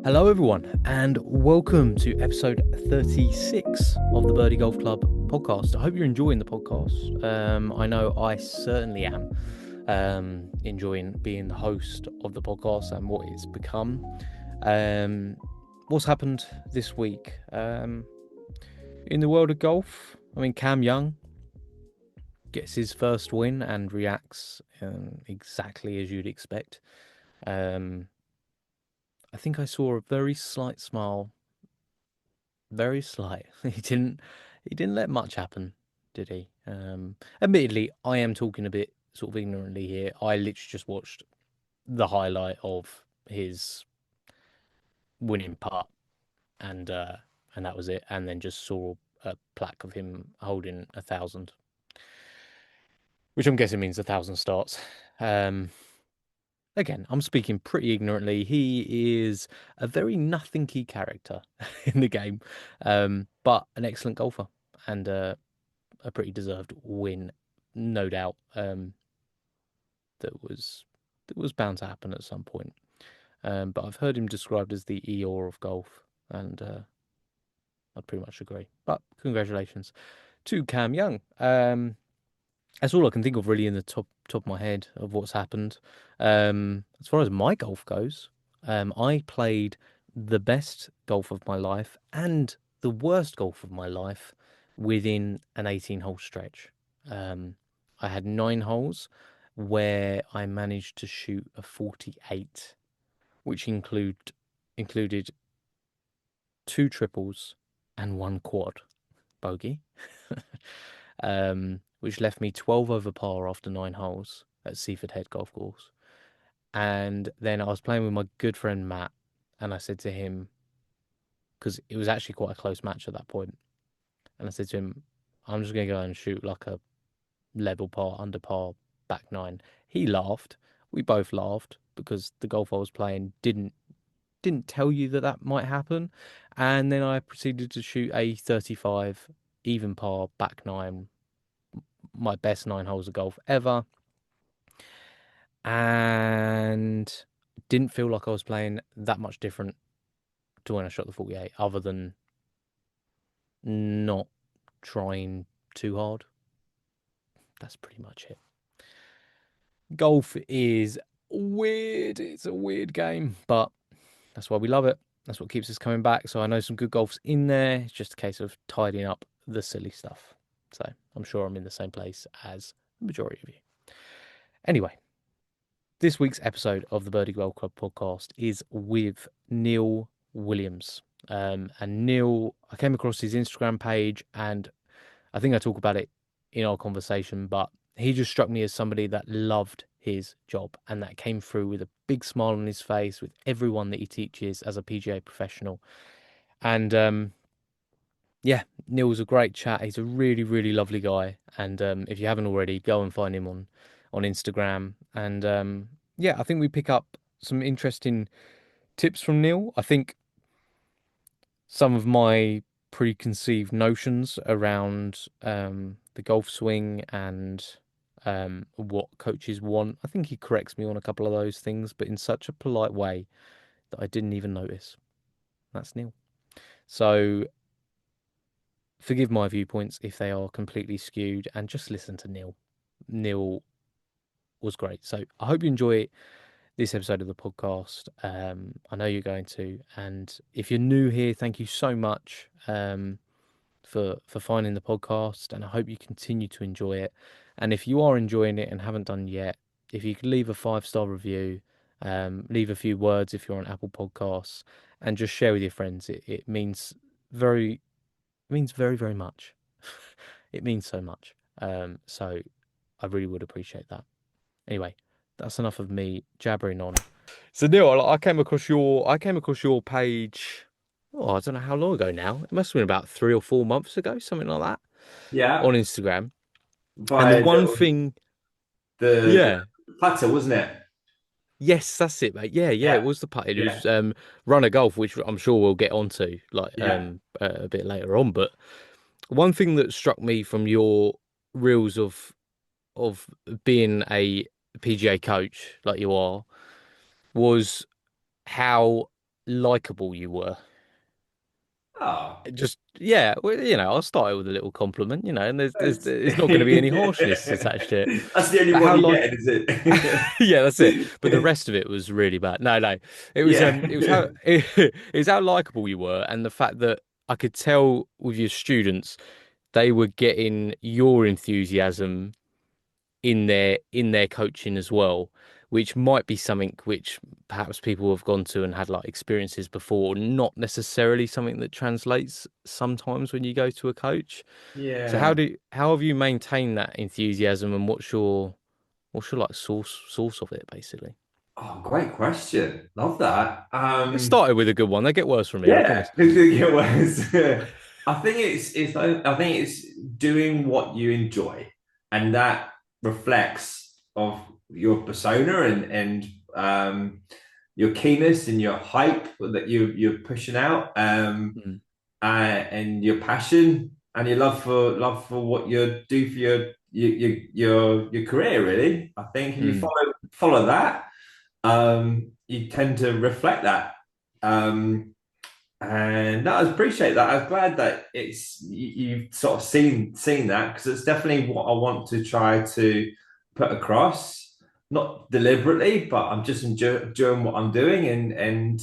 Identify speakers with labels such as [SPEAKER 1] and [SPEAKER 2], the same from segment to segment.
[SPEAKER 1] Hello, everyone, and welcome to episode 36 of the Birdie Golf Club podcast. I hope you're enjoying the podcast. I know I certainly am enjoying being the host of the podcast and what it's become. What's happened this week in the world of golf? I mean, Cam Young gets his first win and reacts exactly as you'd expect. I think I saw a very slight smile. Very slight. He didn't let much happen, did he? Admittedly, I am talking a bit sort of ignorantly here. I literally just watched the highlight of his winning putt and that was it. And then just saw a plaque of him holding 1,000, which I'm guessing means 1,000 starts. Um, Again, I'm speaking pretty ignorantly. He is a very nothingy character in the game, but an excellent golfer and a pretty deserved win, no doubt. That was that was bound to happen at some point. But I've heard him described as the Eeyore of golf, and I'd pretty much agree. But congratulations to Cam Young. That's all I can think of really in the top of my head of what's happened. As far as my golf goes, I played the best golf of my life and the worst golf of my life within an 18-hole stretch. Um, I had 9 holes where I managed to shoot a 48, which included 2 triples and 1 quad bogey. Which left me 12 over par after 9 holes at Seaford Head Golf Course. And then I was playing with my good friend Matt, and I said to him, because it was actually quite a close match at that point, and I said to him, I'm just going to go and shoot like a level par, under par, back nine. He laughed. We both laughed because the golf I was playing didn't tell you that that might happen. And then I proceeded to shoot a 35 even par, back nine, my best 9 holes of golf ever, and didn't feel like I was playing that much different to when I shot the 48, other than not trying too hard. That's pretty much it. Golf is weird. It's a weird game, but that's why we love it. That's what keeps us coming back. So I know some good golf's in there. It's just a case of tidying up the silly stuff. So I'm sure I'm in the same place as the majority of you. Anyway, this week's episode of the Birdie Golf Club podcast is with Neil Williams. And Neil, I came across his Instagram page, and I think I talk about it in our conversation, but he just struck me as somebody that loved his job and that came through with a big smile on his face with everyone that he teaches as a PGA professional. And yeah, Neil's a great chat. He's a really, really lovely guy. And if you haven't already, go and find him on Instagram. And yeah, I think we pick up some interesting tips from Neil. I think some of my preconceived notions around the golf swing and what coaches want. I think he corrects me on a couple of those things, but in such a polite way that I didn't even notice. That's Neil. So forgive my viewpoints if they are completely skewed, and just listen to Neil. Neil was great. So I hope you enjoy this episode of the podcast. I know you're going to, and if you're new here, thank you so much for finding the podcast, and I hope you continue to enjoy it. And if you are enjoying it and haven't done yet, if you could leave a 5-star review, leave a few words if you're on Apple Podcasts, and just share with your friends. It means very, very much. It means so much. So I really would appreciate that. Anyway, that's enough of me jabbering on. So Neil, I came across your page. Oh, I don't know how long ago now. It must have been about 3 or 4 months ago, something like that,
[SPEAKER 2] Yeah,
[SPEAKER 1] on Instagram. And the
[SPEAKER 2] by
[SPEAKER 1] one thing,
[SPEAKER 2] the
[SPEAKER 1] yeah,
[SPEAKER 2] putter, wasn't it?
[SPEAKER 1] yes, that's it, mate. Yeah, it
[SPEAKER 2] Yeah,
[SPEAKER 1] was the putt. It
[SPEAKER 2] yeah,
[SPEAKER 1] was runner golf, which I'm sure we'll get onto like
[SPEAKER 2] yeah.
[SPEAKER 1] a bit later on. But one thing that struck me from your reels of being a PGA coach like you are was how likable you were.
[SPEAKER 2] Oh.
[SPEAKER 1] Just yeah, well, I'll start it with a little compliment, and
[SPEAKER 2] That's
[SPEAKER 1] there's not going to be any harshness attached to it.
[SPEAKER 2] the only
[SPEAKER 1] But
[SPEAKER 2] one
[SPEAKER 1] how
[SPEAKER 2] you
[SPEAKER 1] like
[SPEAKER 2] get, is it?
[SPEAKER 1] yeah, that's it. But the rest of it was really bad. No, no,
[SPEAKER 2] Yeah.
[SPEAKER 1] it was how it was how likable you were, and the fact that I could tell with your students they were getting your enthusiasm in their coaching as well, which might be something which perhaps people have gone to and had like experiences before, not necessarily something that translates sometimes when you go to a coach. So
[SPEAKER 2] Yeah.
[SPEAKER 1] how have you maintained that enthusiasm and what's your like source of it basically?
[SPEAKER 2] Oh, great question. Love that.
[SPEAKER 1] It started with a good one. They get worse from here, I
[SPEAKER 2] Yeah,
[SPEAKER 1] promise.
[SPEAKER 2] it was. I think I think it's doing what you enjoy, and that reflects of your persona and your keenness and your hype that you're pushing out,
[SPEAKER 1] Mm,
[SPEAKER 2] and your passion and your love for what you do for your career. Really, I think if you
[SPEAKER 1] mm,
[SPEAKER 2] follow that, you tend to reflect that. Um, and no, I appreciate that. I was glad that you've sort of seen that, because it's definitely what I want to try to put across, not deliberately, but I'm just enjoying what I'm doing
[SPEAKER 1] mm.
[SPEAKER 2] and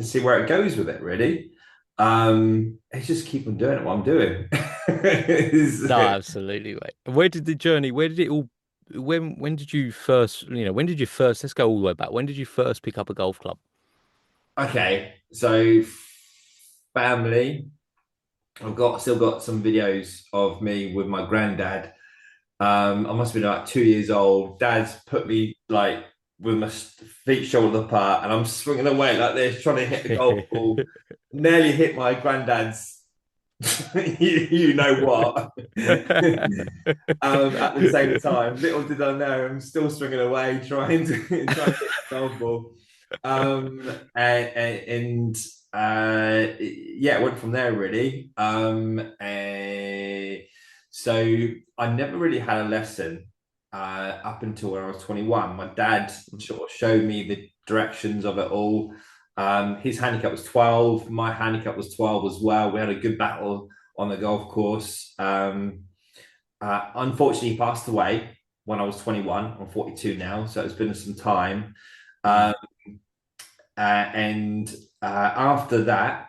[SPEAKER 2] see where it goes with it. Really, it's just keep on doing it. What I'm doing.
[SPEAKER 1] No, absolutely, mate. Where did it all, when did you first, when did you first, let's go all the way back. When did you first pick up a golf club?
[SPEAKER 2] Okay, so family. I've got still got some videos of me with my granddad. I must have been like 2 years old. Dad's put me like with my feet shoulder apart, and I'm swinging away like this, trying to hit the golf ball. Nearly hit my granddad's. You know what? At the same time, little did I know, I'm still swinging away, trying to hit the golf ball. And yeah, it went from there really. So I never really had a lesson up until when I was 21. My dad sort of showed me the directions of it all. His handicap was 12. My handicap was 12 as well. We had a good battle on the golf course. Unfortunately, he passed away when I was 21. I'm 42 now, so it's been some time.
[SPEAKER 1] Mm,
[SPEAKER 2] Um, and After that,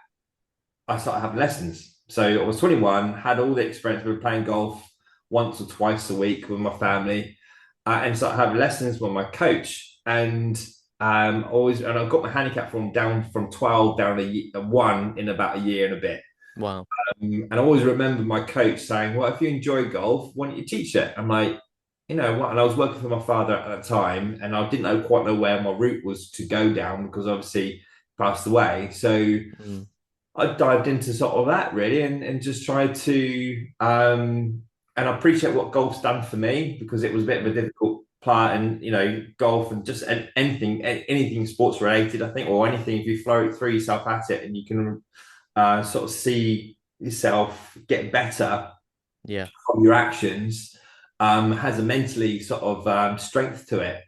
[SPEAKER 2] I started having lessons. So I was 21, had all the experience with playing golf once or twice a week with my family, and started having lessons with my coach. And I got my handicap from down from 12 down a 1 in about a year and a bit.
[SPEAKER 1] wow.
[SPEAKER 2] And I always remember my coach saying, "Well, if you enjoy golf, why don't you teach it?" I'm like, you know what? And I was working for my father at that time, and I didn't quite know where my route was to go down, because obviously he passed away. So
[SPEAKER 1] Mm,
[SPEAKER 2] I dived into sort of that really, and just tried to and I appreciate what golf's done for me, because it was a bit of a
[SPEAKER 1] mm,
[SPEAKER 2] difficult part, and golf and just anything sports related, I think, or anything, if you throw yourself at it and you can sort of see yourself get better
[SPEAKER 1] yeah.
[SPEAKER 2] from your actions, has a mentally sort of strength to it.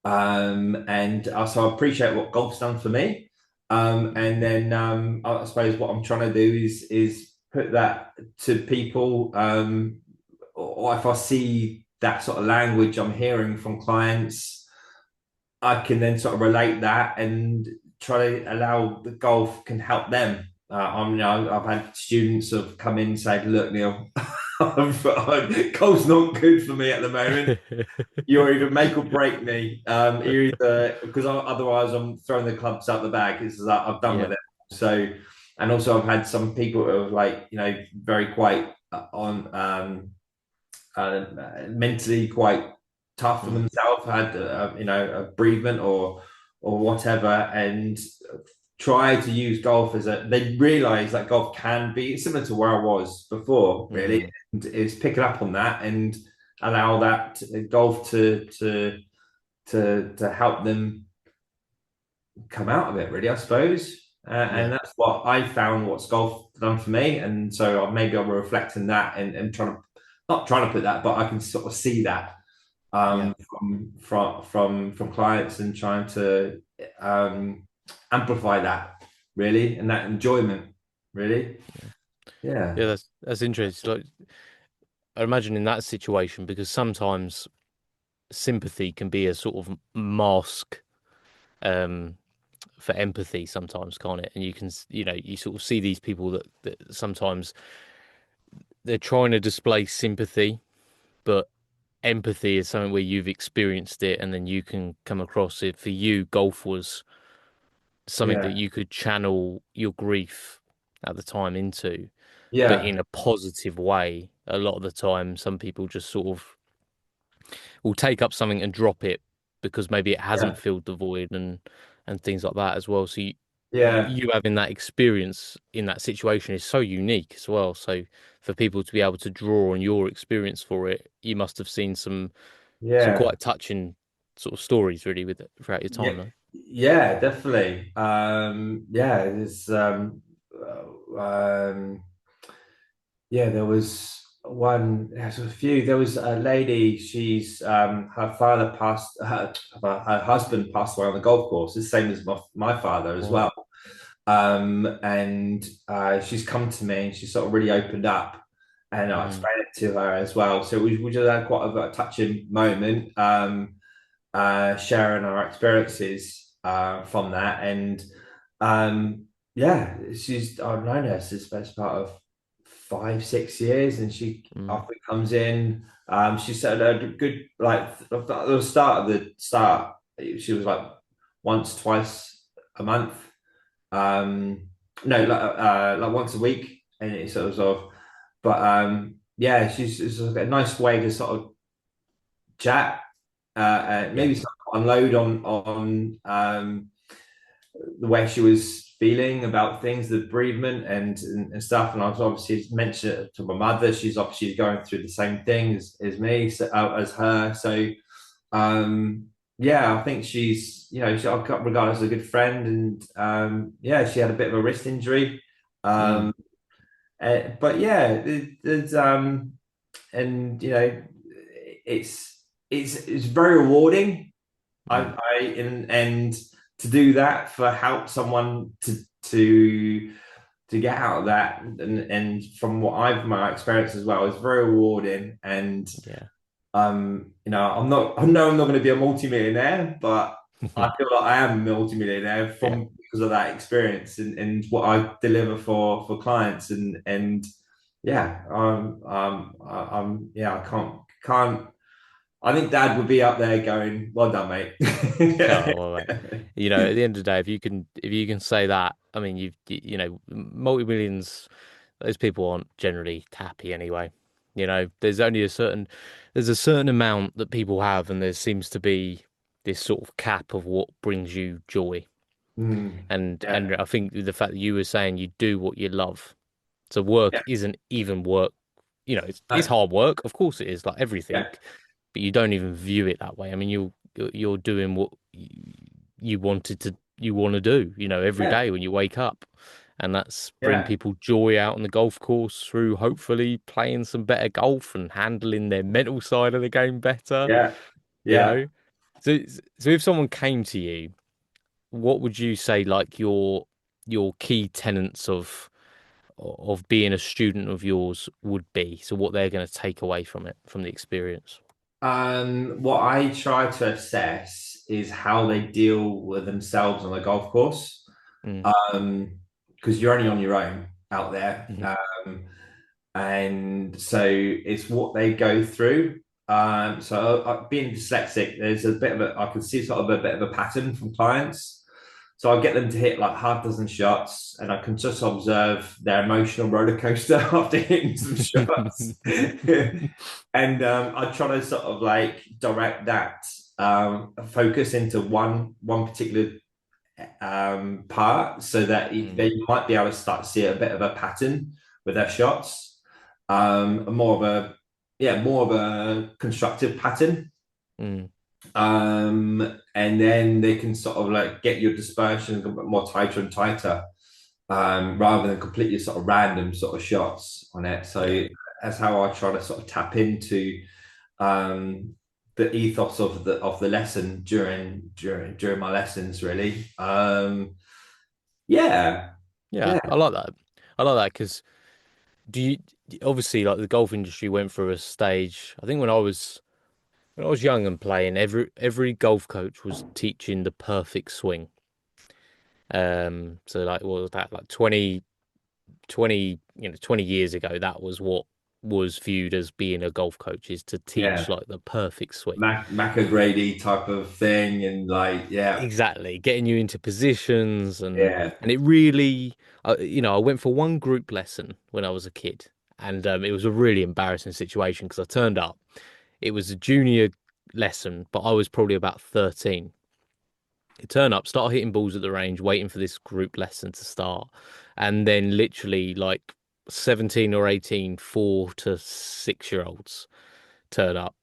[SPEAKER 2] So I appreciate what golf's done for me. And then I suppose what I'm trying to do is put that to people, or if I see that sort of language I'm hearing from clients, I can then sort of relate that and try to allow the golf can help them. I've had students have come in and said, "Look, Neil, golf's not good for me at the moment. You're either make or break me. You're either because otherwise I'm throwing the clubs out the bag. It's like I've done
[SPEAKER 1] Yeah.
[SPEAKER 2] with it." So, and also I've had some people who are like, very quite on mentally quite tough for
[SPEAKER 1] Mm,
[SPEAKER 2] themselves, had a bereavement or whatever, and try to use golf as a. They realize that golf can be similar to where I was before, really,
[SPEAKER 1] mm,
[SPEAKER 2] and is picking up on that and allow that golf to help them come out of it, really, I suppose.
[SPEAKER 1] yeah.
[SPEAKER 2] And that's what I found what's golf done for me. And so maybe I'm reflecting that and trying to, not trying to put that, but I can sort of see that
[SPEAKER 1] Yeah.
[SPEAKER 2] from clients, and trying to um, amplify that really, and that enjoyment really.
[SPEAKER 1] Yeah,
[SPEAKER 2] Yeah,
[SPEAKER 1] yeah, that's interesting. Like, I imagine in that situation, because sometimes sympathy can be a sort of mask um, for empathy sometimes, can't it? And you can, you sort of see these people that sometimes they're trying to display sympathy, but empathy is something where you've experienced it and then you can come across it. For you, golf was something that
[SPEAKER 2] yeah,
[SPEAKER 1] you could channel your grief at the time into, but
[SPEAKER 2] yeah,
[SPEAKER 1] in a positive way. A lot of the time, some people just sort of will take up something and drop it because maybe it hasn't
[SPEAKER 2] yeah,
[SPEAKER 1] filled the void and things like that as well. So
[SPEAKER 2] yeah,
[SPEAKER 1] you having that experience in that situation is so unique as well. So for people to be able to draw on your experience for it, you must have seen some
[SPEAKER 2] yeah,
[SPEAKER 1] quite touching sort of stories really with it throughout your
[SPEAKER 2] yeah,
[SPEAKER 1] time, though.
[SPEAKER 2] yeah, definitely. Yeah, yeah, there was one, there's a few. There was a lady, she's her father passed her husband passed away on the golf course, the same as my father as
[SPEAKER 1] Wow.
[SPEAKER 2] well. And she's come to me and she sort of really opened up, and I
[SPEAKER 1] Mm,
[SPEAKER 2] explained it to her as well. So we just had quite a touching moment, sharing our experiences from that. And yeah, I've known her since the best part of 5 6 years, and she
[SPEAKER 1] mm,
[SPEAKER 2] often comes in. She said a good, like at the start, she was like once, twice a month. No, like once a week, and it's sort of, but yeah, she's it's like a nice way to sort of chat,
[SPEAKER 1] yeah.
[SPEAKER 2] maybe sort of unload on the way she was feeling about things, the bereavement and stuff. And I was obviously mentioned it to my mother. She's obviously going through the same thing as me, so, as her. So um, yeah, I think she's, I got regarded as a good friend, and yeah, she had a bit of a wrist injury.
[SPEAKER 1] Mm,
[SPEAKER 2] Um, but yeah, there's and it's very rewarding.
[SPEAKER 1] mm,
[SPEAKER 2] And to do that, for help someone to get out of that, and from what I've my experience as well, is very rewarding. And
[SPEAKER 1] yeah.
[SPEAKER 2] I know I'm not going to be a multimillionaire, but I feel like I am a multimillionaire
[SPEAKER 1] Yeah.
[SPEAKER 2] from because of that experience, and what I deliver for clients. And yeah, yeah, I can't. I think Dad would be up there going, "Well done, mate."
[SPEAKER 1] Oh, well, mate. At the end of the day, if you can say that, I mean, multi-millions, those people aren't generally happy anyway. There's a certain amount that people have, and there seems to be this sort of cap of what brings you joy. And
[SPEAKER 2] Yeah,
[SPEAKER 1] I think the fact that you were saying you do what you love, so work
[SPEAKER 2] yeah,
[SPEAKER 1] isn't even work. It's
[SPEAKER 2] no,
[SPEAKER 1] hard work, of course it is, like everything,
[SPEAKER 2] yeah,
[SPEAKER 1] but you don't even view it that way. I mean, you're doing what you want to do, every
[SPEAKER 2] yeah,
[SPEAKER 1] day when you wake up, and that's bring
[SPEAKER 2] yeah,
[SPEAKER 1] people joy out on the golf course through hopefully playing some better golf and handling their mental side of the game better,
[SPEAKER 2] yeah,
[SPEAKER 1] you
[SPEAKER 2] yeah.
[SPEAKER 1] know. So if someone came to you, what would you say like your key tenets of being a student of yours would be? So what they're going to take away from it, from the experience.
[SPEAKER 2] What I try to assess is how they deal with themselves on the golf course.
[SPEAKER 1] Mm,
[SPEAKER 2] Because you're only on your own out there.
[SPEAKER 1] mhm,
[SPEAKER 2] And so it's what they go through. So being dyslexic, there's a bit of I can see sort of a bit of a pattern from clients. So I get them to hit like half dozen shots, and I can just observe their emotional roller coaster after hitting some shots. And I try to sort of like direct that focus into one particular part, so that
[SPEAKER 1] mm,
[SPEAKER 2] they might be able to start to see a bit of a pattern with their shots, more of a constructive pattern.
[SPEAKER 1] mm,
[SPEAKER 2] And then they can sort of like get your dispersion a bit more tighter and tighter, rather than completely sort of random sort of shots on it.
[SPEAKER 1] yeah.
[SPEAKER 2] So that's how I try to sort of tap into um, the ethos of the lesson during my lessons, really. Yeah,
[SPEAKER 1] Yeah,
[SPEAKER 2] yeah,
[SPEAKER 1] I like that. I like that because do you obviously like the golf industry went through a stage. I think when I was young and playing, every golf coach was teaching the perfect swing. So like what was that like 20 years ago, that was what was viewed as being a golf coach is to teach
[SPEAKER 2] yeah.
[SPEAKER 1] like the perfect swing.
[SPEAKER 2] McAgrady type of thing, and like, yeah,
[SPEAKER 1] Exactly, getting you into positions
[SPEAKER 2] yeah,
[SPEAKER 1] and it really, I went for one group lesson when I was a kid, and it was a really embarrassing situation because I turned up. It was a junior lesson, but I was probably about 13. I turn up, start hitting balls at the range, waiting for this group lesson to start, and then literally like 17 or 18 4 to 6 year olds turn up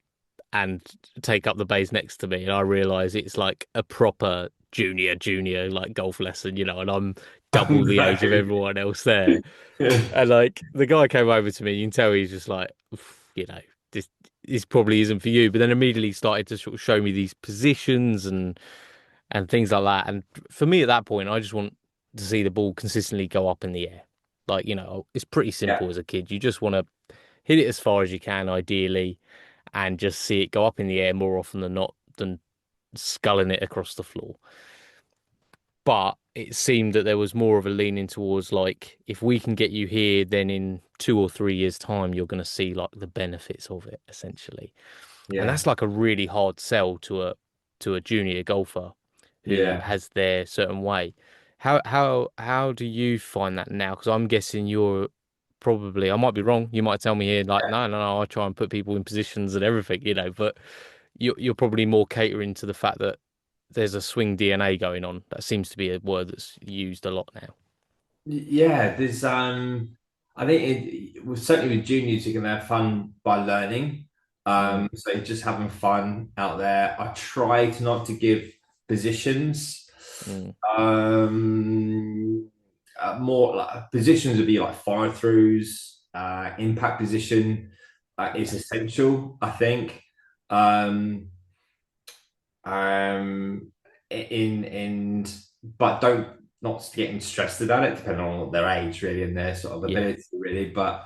[SPEAKER 1] and take up the bays next to me, and I realise it's like a proper junior like golf lesson, and I'm double the age of
[SPEAKER 2] no.
[SPEAKER 1] everyone else there. And like the guy came over to me, you can tell he's just like, this this probably isn't for you. But then immediately started to sort of show me these positions and things like that. And for me at that point, I just want to see the ball consistently go up in the air. Like, it's pretty
[SPEAKER 2] Yeah,
[SPEAKER 1] simple as a kid. You just want to hit it as far as you can, ideally, and just see it go up in the air more often than not than sculling it across the floor. But it seemed that there was more of a leaning towards like, if we can get you here, then in 2 or 3 years' time, you're going to see like the benefits of it, essentially. And
[SPEAKER 2] yeah,
[SPEAKER 1] that's like a really hard sell to a junior golfer who
[SPEAKER 2] yeah.
[SPEAKER 1] has their certain way. How do you find that now? Because I'm guessing you're probably, I might be wrong. You might tell me here like, no, no, no, I try and put people in positions and everything, but you're probably more catering to the fact that there's a swing DNA going on. That seems to be a word that's used a lot now.
[SPEAKER 2] Yeah, there's I think well, certainly with juniors you can have fun by learning.
[SPEAKER 1] Mm,
[SPEAKER 2] So just having fun out there. I try to not to give positions.
[SPEAKER 1] mm,
[SPEAKER 2] Um More like positions would be like fire throughs, impact position is
[SPEAKER 1] yeah,
[SPEAKER 2] essential, I think. Um um in but don't not getting stressed about it depending on their age really and their sort of
[SPEAKER 1] yeah,
[SPEAKER 2] ability really, but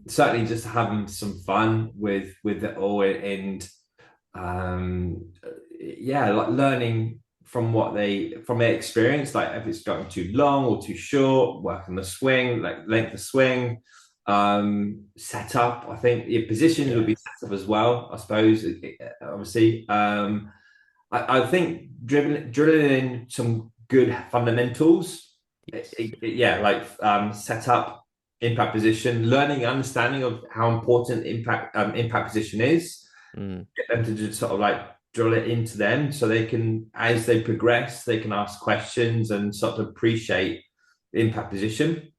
[SPEAKER 2] certainly just having some fun with it all, and yeah, like learning from what they from their experience, like if it's gotten too long or too short, working the swing, like length of swing, set up. I think your positions would
[SPEAKER 1] yeah,
[SPEAKER 2] be set up as well, I suppose, obviously. I think drilling in some good fundamentals,
[SPEAKER 1] yes,
[SPEAKER 2] yeah, like set up, impact position, learning, understanding of how important impact position is.
[SPEAKER 1] mm,
[SPEAKER 2] Get them to just sort of like drill it into them, so they can, as they progress, they can ask questions and sort of appreciate the impact position.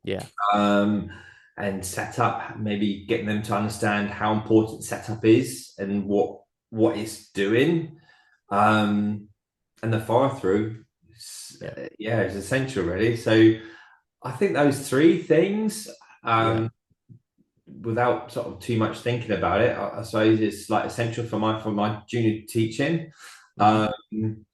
[SPEAKER 1] yeah,
[SPEAKER 2] Um, and setup, maybe getting them to understand how important setup is and what it's doing. Um, and the follow through,
[SPEAKER 1] yeah,
[SPEAKER 2] yeah, is essential, really. So I think those three things,
[SPEAKER 1] yeah,
[SPEAKER 2] without sort of too much thinking about it, I suppose it's like essential for my junior teaching.
[SPEAKER 1] hmm,
[SPEAKER 2] Um,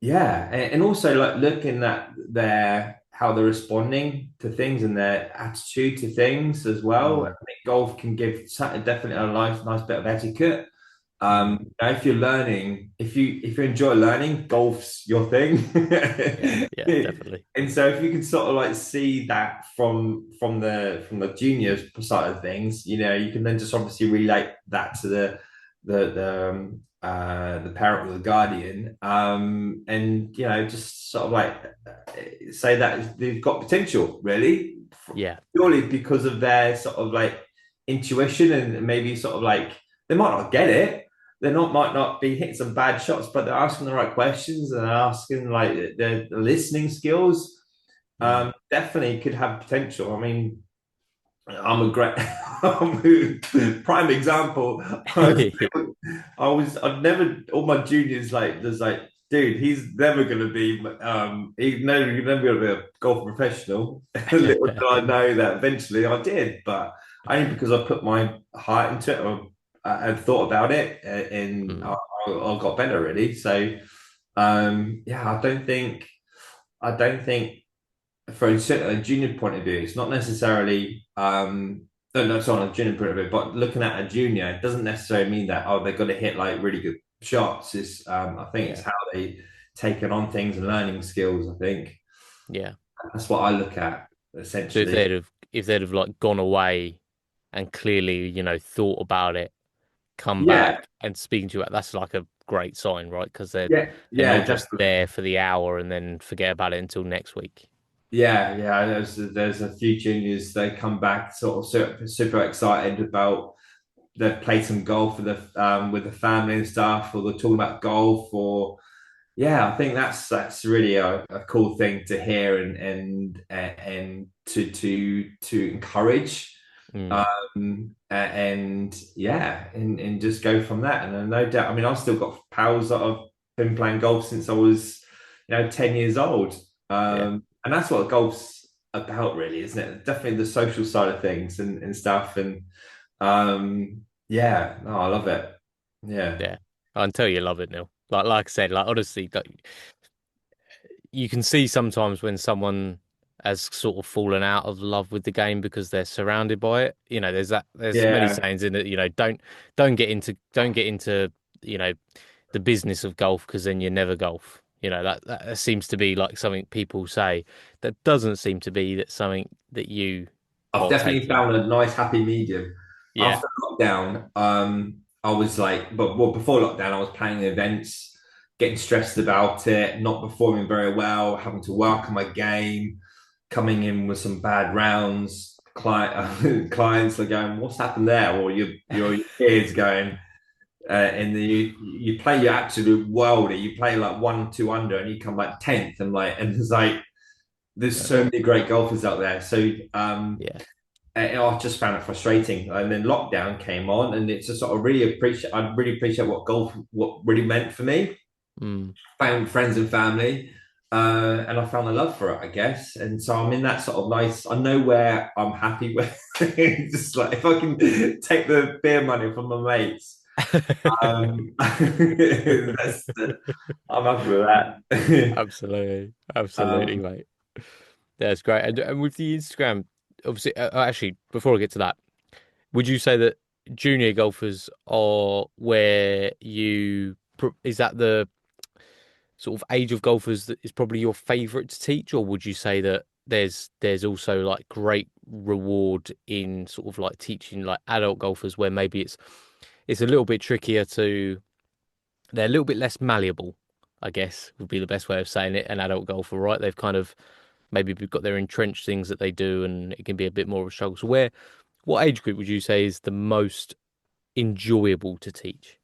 [SPEAKER 2] yeah, and also like looking at their how they're responding to things and their attitude to things as well. I
[SPEAKER 1] mm,
[SPEAKER 2] think golf can give definitely a nice bit of etiquette.
[SPEAKER 1] mm,
[SPEAKER 2] If you're learning, if you enjoy learning, golf's your thing.
[SPEAKER 1] yeah, yeah, definitely.
[SPEAKER 2] And so if you can sort of like see that from the juniors side of things, you can then just obviously relate that to the parent or the guardian, and just sort of like say that they've got potential, really,
[SPEAKER 1] Yeah,
[SPEAKER 2] purely because of their sort of like intuition, and maybe sort of like they might not get it, they not might not be hitting some bad shots, but they're asking the right questions and asking like their listening skills.
[SPEAKER 1] mm.
[SPEAKER 2] Definitely could have potential. I mean, I'm a great I'm a prime example. I've never, all my juniors, like, there's like, dude, he's never going to be, he's never going to be a golf professional. Little did I know that eventually I did, but only because I put my heart into it, or I had thought about it, and
[SPEAKER 1] Mm,
[SPEAKER 2] I got better, really. So, yeah, I don't think. I don't think for a junior point of view, it's not necessarily no, no, sorry, a junior point of view, but looking at a junior, it doesn't necessarily mean that they've got to hit like really good shots. It's I think it's
[SPEAKER 1] Yeah,
[SPEAKER 2] how they taken on things and learning skills. I think
[SPEAKER 1] yeah.
[SPEAKER 2] that's what I look at
[SPEAKER 1] So if
[SPEAKER 2] essentially.
[SPEAKER 1] they'd have like gone away and clearly, thought about it, come
[SPEAKER 2] Yeah,
[SPEAKER 1] back and speaking to you, that's like a great sign, right? Because
[SPEAKER 2] yeah,
[SPEAKER 1] they're not
[SPEAKER 2] yeah,
[SPEAKER 1] just
[SPEAKER 2] definitely.
[SPEAKER 1] there for the hour and then forget about it until next week.
[SPEAKER 2] Yeah, yeah. There's a few juniors. They come back sort of super excited about they've played some golf with the family and stuff, or they're talking about golf, or yeah, I think that's really a cool thing to hear and to encourage,
[SPEAKER 1] Mm,
[SPEAKER 2] and yeah, and just go from that. And no doubt, I mean, I've still got pals that have been playing golf since I was, 10 years old,
[SPEAKER 1] yeah,
[SPEAKER 2] and that's what golf's about, really, isn't it? Definitely the social side of things and stuff, and yeah, no, I love it. Yeah,
[SPEAKER 1] yeah. I can tell you love it, Neil. Like I said, like honestly, like you can see sometimes when someone has sort of fallen out of love with the game because they're surrounded by it. There's many
[SPEAKER 2] yeah.
[SPEAKER 1] sayings in it, don't get into, you know, the business of golf because then you never golf. That seems to be like something people say. That doesn't seem to be that something that you
[SPEAKER 2] I've
[SPEAKER 1] partake
[SPEAKER 2] definitely
[SPEAKER 1] in.
[SPEAKER 2] found a nice happy medium.
[SPEAKER 1] Yeah.
[SPEAKER 2] After lockdown, I was like, but well, before lockdown, I was planning events, getting stressed about it, not performing very well, having to work on my game, coming in with some bad rounds. Clients are going, "What's happened there?" Or your kids going, and then you play your absolute worldie. You play like 1, 2 under, and you come like 10th, and it's like there's
[SPEAKER 1] Yeah.
[SPEAKER 2] so many great golfers out there. So
[SPEAKER 1] Yeah.
[SPEAKER 2] I just found it frustrating. And then lockdown came on, and it's just sort of really appreciate. I really appreciate what really meant for me.
[SPEAKER 1] Mm.
[SPEAKER 2] Found friends and family, and I found a love for it, I guess. And so I'm in that sort of nice. I know where I'm happy with. Just like if I can take the beer money from my mates, I'm happy with that.
[SPEAKER 1] Absolutely. Absolutely,
[SPEAKER 2] um,
[SPEAKER 1] mate. That's great. And with the Instagram, obviously, actually, before I get to that, would you say that junior golfers are where is that the sort of age of golfers that is probably your favorite to teach, or would you say that there's also like great reward in sort of like teaching like adult golfers where maybe it's a little bit trickier to they're a little bit less malleable, I guess would be the best way of saying it, an adult golfer, right? They've kind of maybe got their entrenched things that they do and it can be a bit more of a struggle. So what age group would you say is the most enjoyable to teach?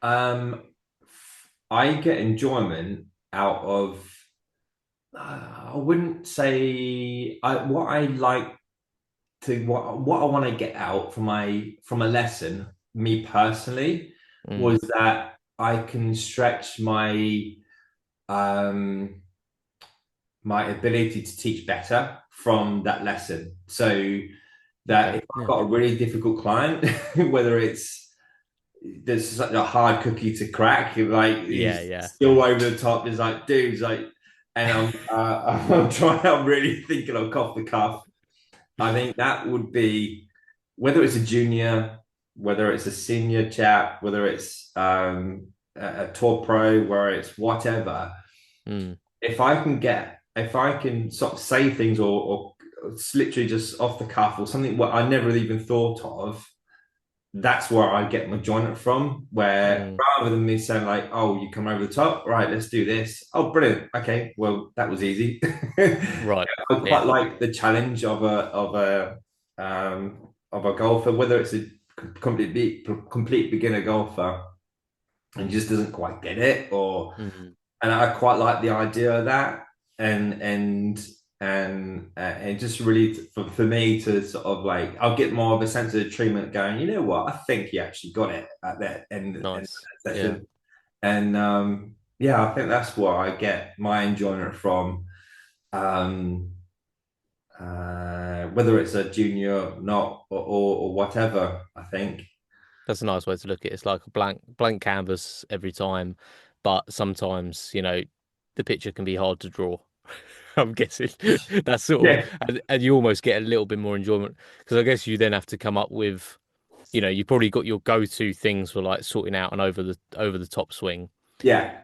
[SPEAKER 2] um, I get enjoyment out of. I wouldn't say what I like to what I want to get out from a lesson. Me personally,
[SPEAKER 1] Mm,
[SPEAKER 2] was that I can stretch um my ability to teach better from that lesson. So that
[SPEAKER 1] okay.
[SPEAKER 2] if I've
[SPEAKER 1] Yeah.
[SPEAKER 2] got a really difficult client, whether it's there's such a hard cookie to crack. Like
[SPEAKER 1] Yeah,
[SPEAKER 2] he's
[SPEAKER 1] yeah.
[SPEAKER 2] still over the top. He's like, dude's like, and I'm trying. I'm really thinking off the cuff. I think that would be whether it's a junior, whether it's a senior chap, whether it's a tour pro, where it's whatever.
[SPEAKER 1] Mm,
[SPEAKER 2] If I can sort of say things or it's literally just off the cuff or something what I never even thought of, that's where I get my enjoyment from. Where
[SPEAKER 1] mm.
[SPEAKER 2] rather than me saying like, "Oh, you come over the top, right? Let's do this." Oh, brilliant. Okay, well that was easy.
[SPEAKER 1] Right.
[SPEAKER 2] I
[SPEAKER 1] Yeah.
[SPEAKER 2] quite like the challenge of a golfer, whether it's a complete beginner golfer and just doesn't quite get it, or
[SPEAKER 1] Mm,
[SPEAKER 2] and I quite like the idea of that, and and just really for me to sort of like I'll get more of a sense of the treatment going. You know what? I think he actually got it at that end
[SPEAKER 1] nice.
[SPEAKER 2] that
[SPEAKER 1] Yeah.
[SPEAKER 2] session, and yeah, I think that's where I get my enjoyment from. Um, Whether it's a junior, not, or whatever, I think.
[SPEAKER 1] That's a nice way to look at it. It's like a blank canvas every time, but sometimes, the picture can be hard to draw. I'm guessing that's sort of,
[SPEAKER 2] Yeah,
[SPEAKER 1] and you almost get a little bit more enjoyment because I guess you then have to come up with, you probably got your go-to things for like sorting out an over the top swing.
[SPEAKER 2] yeah,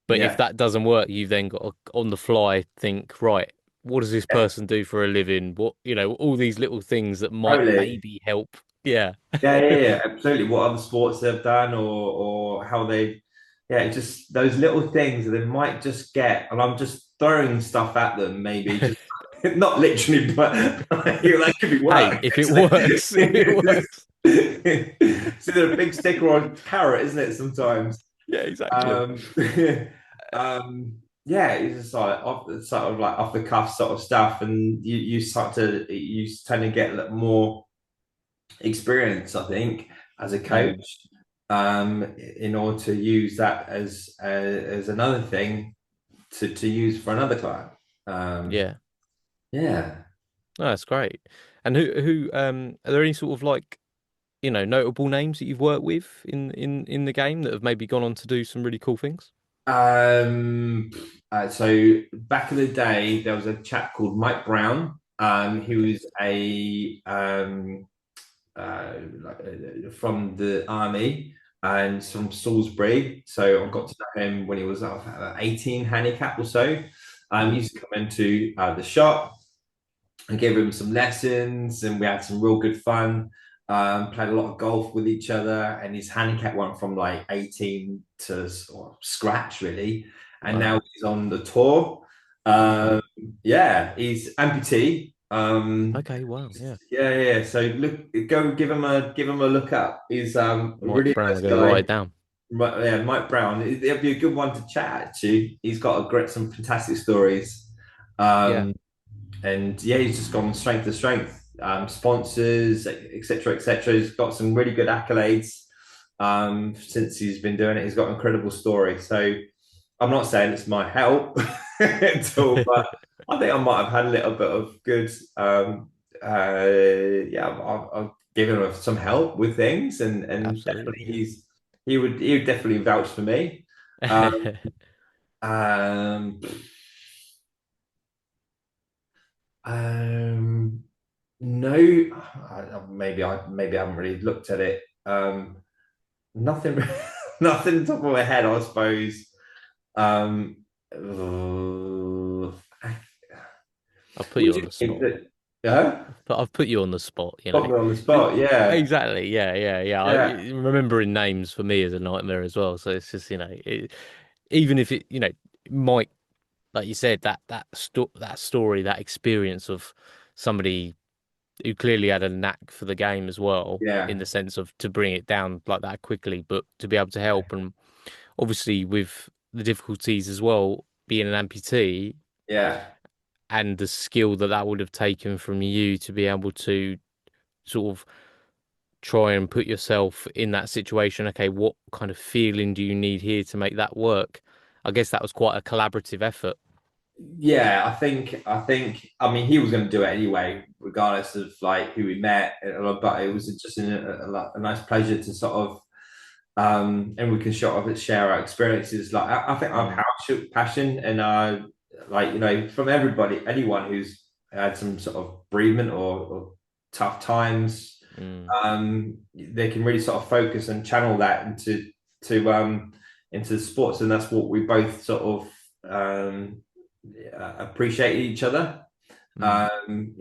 [SPEAKER 1] But if
[SPEAKER 2] yeah,
[SPEAKER 1] that doesn't work, you've then got to, on the fly, think, right, what does this
[SPEAKER 2] yeah,
[SPEAKER 1] person do for a living? What, all these little things that might
[SPEAKER 2] totally.
[SPEAKER 1] maybe help. Yeah.
[SPEAKER 2] Yeah, absolutely. What other sports they've done, or how they, yeah, just those little things that they might just get, and I'm just throwing stuff at them, maybe just not literally, but that could be
[SPEAKER 1] Hey,
[SPEAKER 2] work.
[SPEAKER 1] if it works, if it works.
[SPEAKER 2] It's either a big stick or a carrot, isn't it? Sometimes.
[SPEAKER 1] Yeah, exactly.
[SPEAKER 2] Um, yeah, it's just like sort of like off the cuff sort of stuff, and you tend to get a little more experience, I think, as a
[SPEAKER 1] Mm,
[SPEAKER 2] coach, in order to use that as another thing to use for another client. Um,
[SPEAKER 1] yeah.
[SPEAKER 2] yeah.
[SPEAKER 1] No, that's great. And are there any sort of like, notable names that you've worked with in the game that have maybe gone on to do some really cool things?
[SPEAKER 2] Um, so back in the day, there was a chap called Mike Brown. He
[SPEAKER 1] Okay.
[SPEAKER 2] was from the army and from Salisbury. So I
[SPEAKER 1] Hmm.
[SPEAKER 2] got to know him when he was 18 handicap or so. He
[SPEAKER 1] Hmm.
[SPEAKER 2] used to come into the shop. I gave him some lessons and we had some real good fun. Played a lot of golf with each other, and his handicap went from like 18 to scratch, really. And
[SPEAKER 1] Wow.
[SPEAKER 2] now he's on the tour.
[SPEAKER 1] Hmm.
[SPEAKER 2] Um, yeah, he's amputee.
[SPEAKER 1] Okay. Wow. Yeah.
[SPEAKER 2] Yeah. So look, go give him a look up. He's a
[SPEAKER 1] Mike
[SPEAKER 2] really
[SPEAKER 1] Brown. I'm
[SPEAKER 2] nice
[SPEAKER 1] going to write
[SPEAKER 2] guy.
[SPEAKER 1] it down.
[SPEAKER 2] Yeah, Mike Brown. It'll be a good one to chat. Actually, he's got some fantastic stories.
[SPEAKER 1] Yeah.
[SPEAKER 2] Um, and yeah, he's just gone strength to strength. Sponsors, etc., etc. He's got some really good accolades since he's been doing it. He's got an incredible story. So I'm not saying it's my help at all, but I think I might have had a little bit of good. Yeah, I've given him some help with things, and definitely
[SPEAKER 1] Absolutely.
[SPEAKER 2] he would definitely vouch for me. Um,
[SPEAKER 1] Yeah.
[SPEAKER 2] um, um, No, maybe I haven't really looked at it. Nothing, nothing top of my head, I suppose. Um, uh,
[SPEAKER 1] I've put
[SPEAKER 2] would
[SPEAKER 1] you
[SPEAKER 2] you
[SPEAKER 1] on the
[SPEAKER 2] think
[SPEAKER 1] spot.
[SPEAKER 2] that? Yeah,
[SPEAKER 1] I've put you on the spot,
[SPEAKER 2] got me on the spot. Yeah,
[SPEAKER 1] Exactly. Yeah, yeah, yeah.
[SPEAKER 2] yeah,
[SPEAKER 1] Remembering names for me is a nightmare as well. So it's just, even if it might, like you said, that story, that experience of somebody who clearly had a knack for the game as well, in
[SPEAKER 2] yeah,
[SPEAKER 1] the sense of to bring it down like that quickly, but to be able to help, and obviously with the difficulties as well, being an amputee
[SPEAKER 2] yeah.
[SPEAKER 1] and the skill that would have taken from you to be able to sort of try and put yourself in that situation. Okay, what kind of feeling do you need here to make that work? I guess that was quite a collaborative effort.
[SPEAKER 2] Yeah, I mean he was going to do it anyway, regardless of like who we met. But it was just a nice pleasure to sort of and we can sort of share our experiences. Like I think our
[SPEAKER 1] Mm,
[SPEAKER 2] passion and like from everybody, anyone who's had some sort of bereavement or tough times,
[SPEAKER 1] mm,
[SPEAKER 2] they can really sort of focus and channel that to into the sports, and that's what we both sort of appreciate each other.
[SPEAKER 1] mm.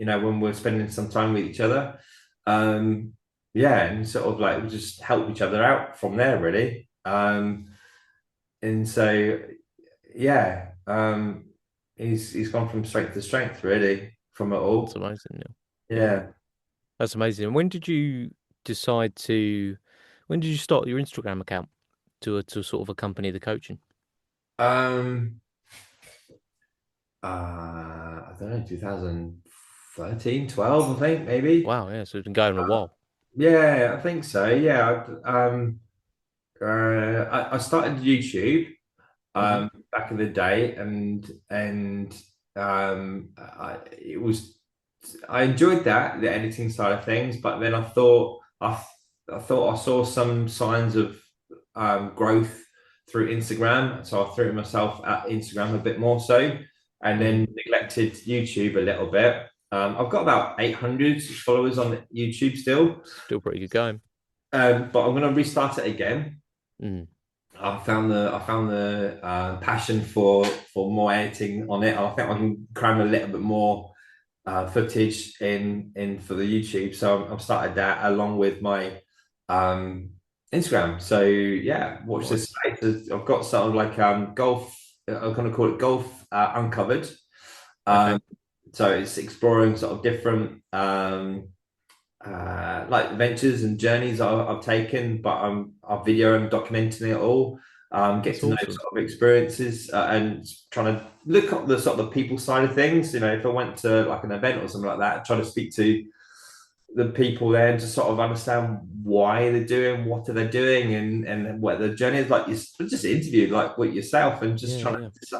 [SPEAKER 2] When we're spending some time with each other. Um, yeah, and sort of like we just help each other out from there, really. And so yeah, he's gone from strength to strength, really, from it
[SPEAKER 1] That's
[SPEAKER 2] all.
[SPEAKER 1] amazing, Neil. Yeah,
[SPEAKER 2] Yeah.
[SPEAKER 1] that's amazing. And decide to, when did you start your Instagram account to sort of accompany the coaching?
[SPEAKER 2] Um, I don't know, 2013, 12, I think, maybe.
[SPEAKER 1] Wow, yeah, so it's been going a while.
[SPEAKER 2] Yeah, I think so. Yeah. I started YouTube
[SPEAKER 1] Hmm.
[SPEAKER 2] back in the day, and I enjoyed that, the editing side of things. But then I thought I saw some signs of growth through Instagram. So I threw myself at Instagram a bit more so, and
[SPEAKER 1] Mm.
[SPEAKER 2] then neglected YouTube a little bit. I've got about 800 followers on YouTube still,
[SPEAKER 1] Still pretty good going.
[SPEAKER 2] but I'm going to restart it again.
[SPEAKER 1] Mm.
[SPEAKER 2] I found the passion for more editing on it. I think I can cram a little bit more footage in for the YouTube. So I've started that along with my um, Instagram. So yeah, watch this
[SPEAKER 1] Nice.
[SPEAKER 2] space. I've got sort of like golf. I'm going to call it golf uncovered.
[SPEAKER 1] Okay.
[SPEAKER 2] Um, so it's exploring sort of different like ventures and journeys I've taken, but I'm video and documenting it all. Get
[SPEAKER 1] That's
[SPEAKER 2] to know
[SPEAKER 1] awesome.
[SPEAKER 2] sort of experiences and trying to look up the sort of the people side of things. You know, if I went to like an event or something like that, try to speak to the people there and just sort of understand why they're doing what are they doing and what the journey is like. You just interview like with yourself and just
[SPEAKER 1] Yeah,
[SPEAKER 2] trying
[SPEAKER 1] yeah.
[SPEAKER 2] to just,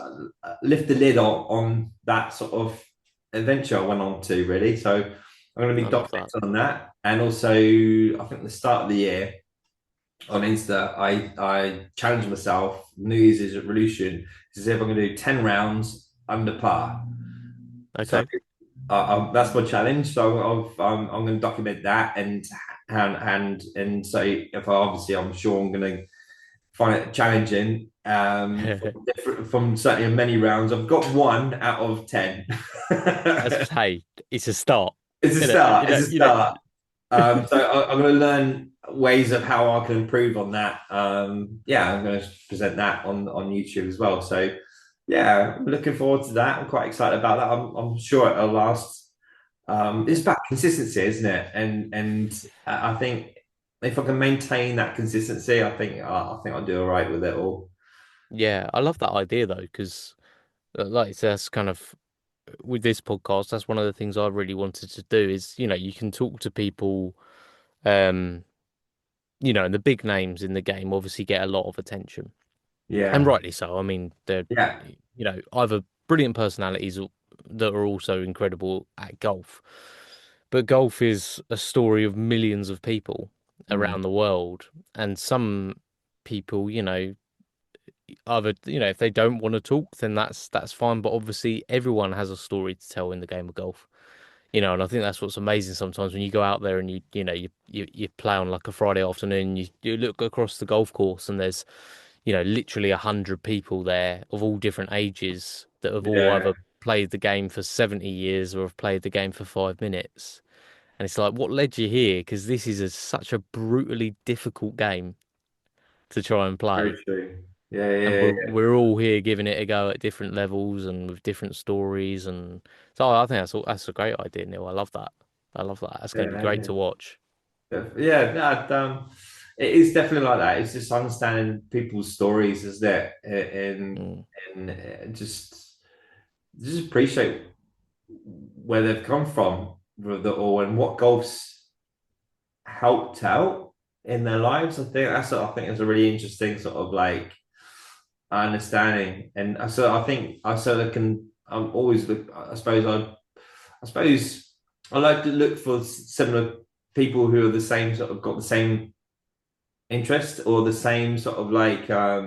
[SPEAKER 2] lift the lid on that sort of adventure I went on to really. So I'm going to be
[SPEAKER 1] I love that.
[SPEAKER 2] documenting on that, and also I think the start of the year on Insta, I challenged myself New Year's resolution to see if I'm going to do 10 rounds under par. So
[SPEAKER 1] Okay.
[SPEAKER 2] that's my challenge. So I'm going to document that and so if I obviously I'm sure I'm going to find it challenging from certainly many rounds. I've got 1 out of 10.
[SPEAKER 1] Hey, it's a start.
[SPEAKER 2] It's a
[SPEAKER 1] You know, you
[SPEAKER 2] start. It's
[SPEAKER 1] know,
[SPEAKER 2] a
[SPEAKER 1] you know.
[SPEAKER 2] start. So I'm going to learn ways of how I can improve on that. Yeah, I'm going to present that on YouTube as well. So yeah, I'm looking forward to that. I'm quite excited about that. I'm sure it'll last. It's about consistency, isn't it? And I think if I can maintain that consistency, I think I'll do all right with it all.
[SPEAKER 1] Yeah, I love that idea though, because like it's that's kind of with this podcast, that's one of the things I really wanted to do is, you can talk to people, um, and the big names in the game obviously get a lot of attention. And
[SPEAKER 2] Yeah,
[SPEAKER 1] rightly so. I mean, they're,
[SPEAKER 2] yeah,
[SPEAKER 1] either brilliant personalities that are also incredible at golf. But golf is a story of millions of people
[SPEAKER 2] mm,
[SPEAKER 1] around the world. And some people, either, if they don't want to talk, then that's fine. But obviously everyone has a story to tell in the game of golf. And I think that's what's amazing sometimes when you go out there and you play on like a Friday afternoon, you look across the golf course and there's literally 100 people there of all different ages that have all
[SPEAKER 2] yeah,
[SPEAKER 1] either played the game for 70 years or have played the game for 5 minutes. And it's like, what led you here? Because this is such a brutally difficult game to try and
[SPEAKER 2] very
[SPEAKER 1] play.
[SPEAKER 2] true. Yeah,
[SPEAKER 1] And
[SPEAKER 2] yeah,
[SPEAKER 1] we're all here giving it a go at different levels and with different stories. And so I think that's a great idea, Neil. I love that. I love that. That's going to be
[SPEAKER 2] yeah,
[SPEAKER 1] great
[SPEAKER 2] yeah.
[SPEAKER 1] to watch.
[SPEAKER 2] Yeah, no, it is definitely like that. It's just understanding people's stories, isn't it?
[SPEAKER 1] Mm.
[SPEAKER 2] And just appreciate where they've come from, with it all, and what golf's helped out in their lives. I think it's a really interesting sort of like understanding, and so I think I sort of can. I'm always look. I suppose I like to look for similar people who are the same sort of got the same interest or the same sort of like uh,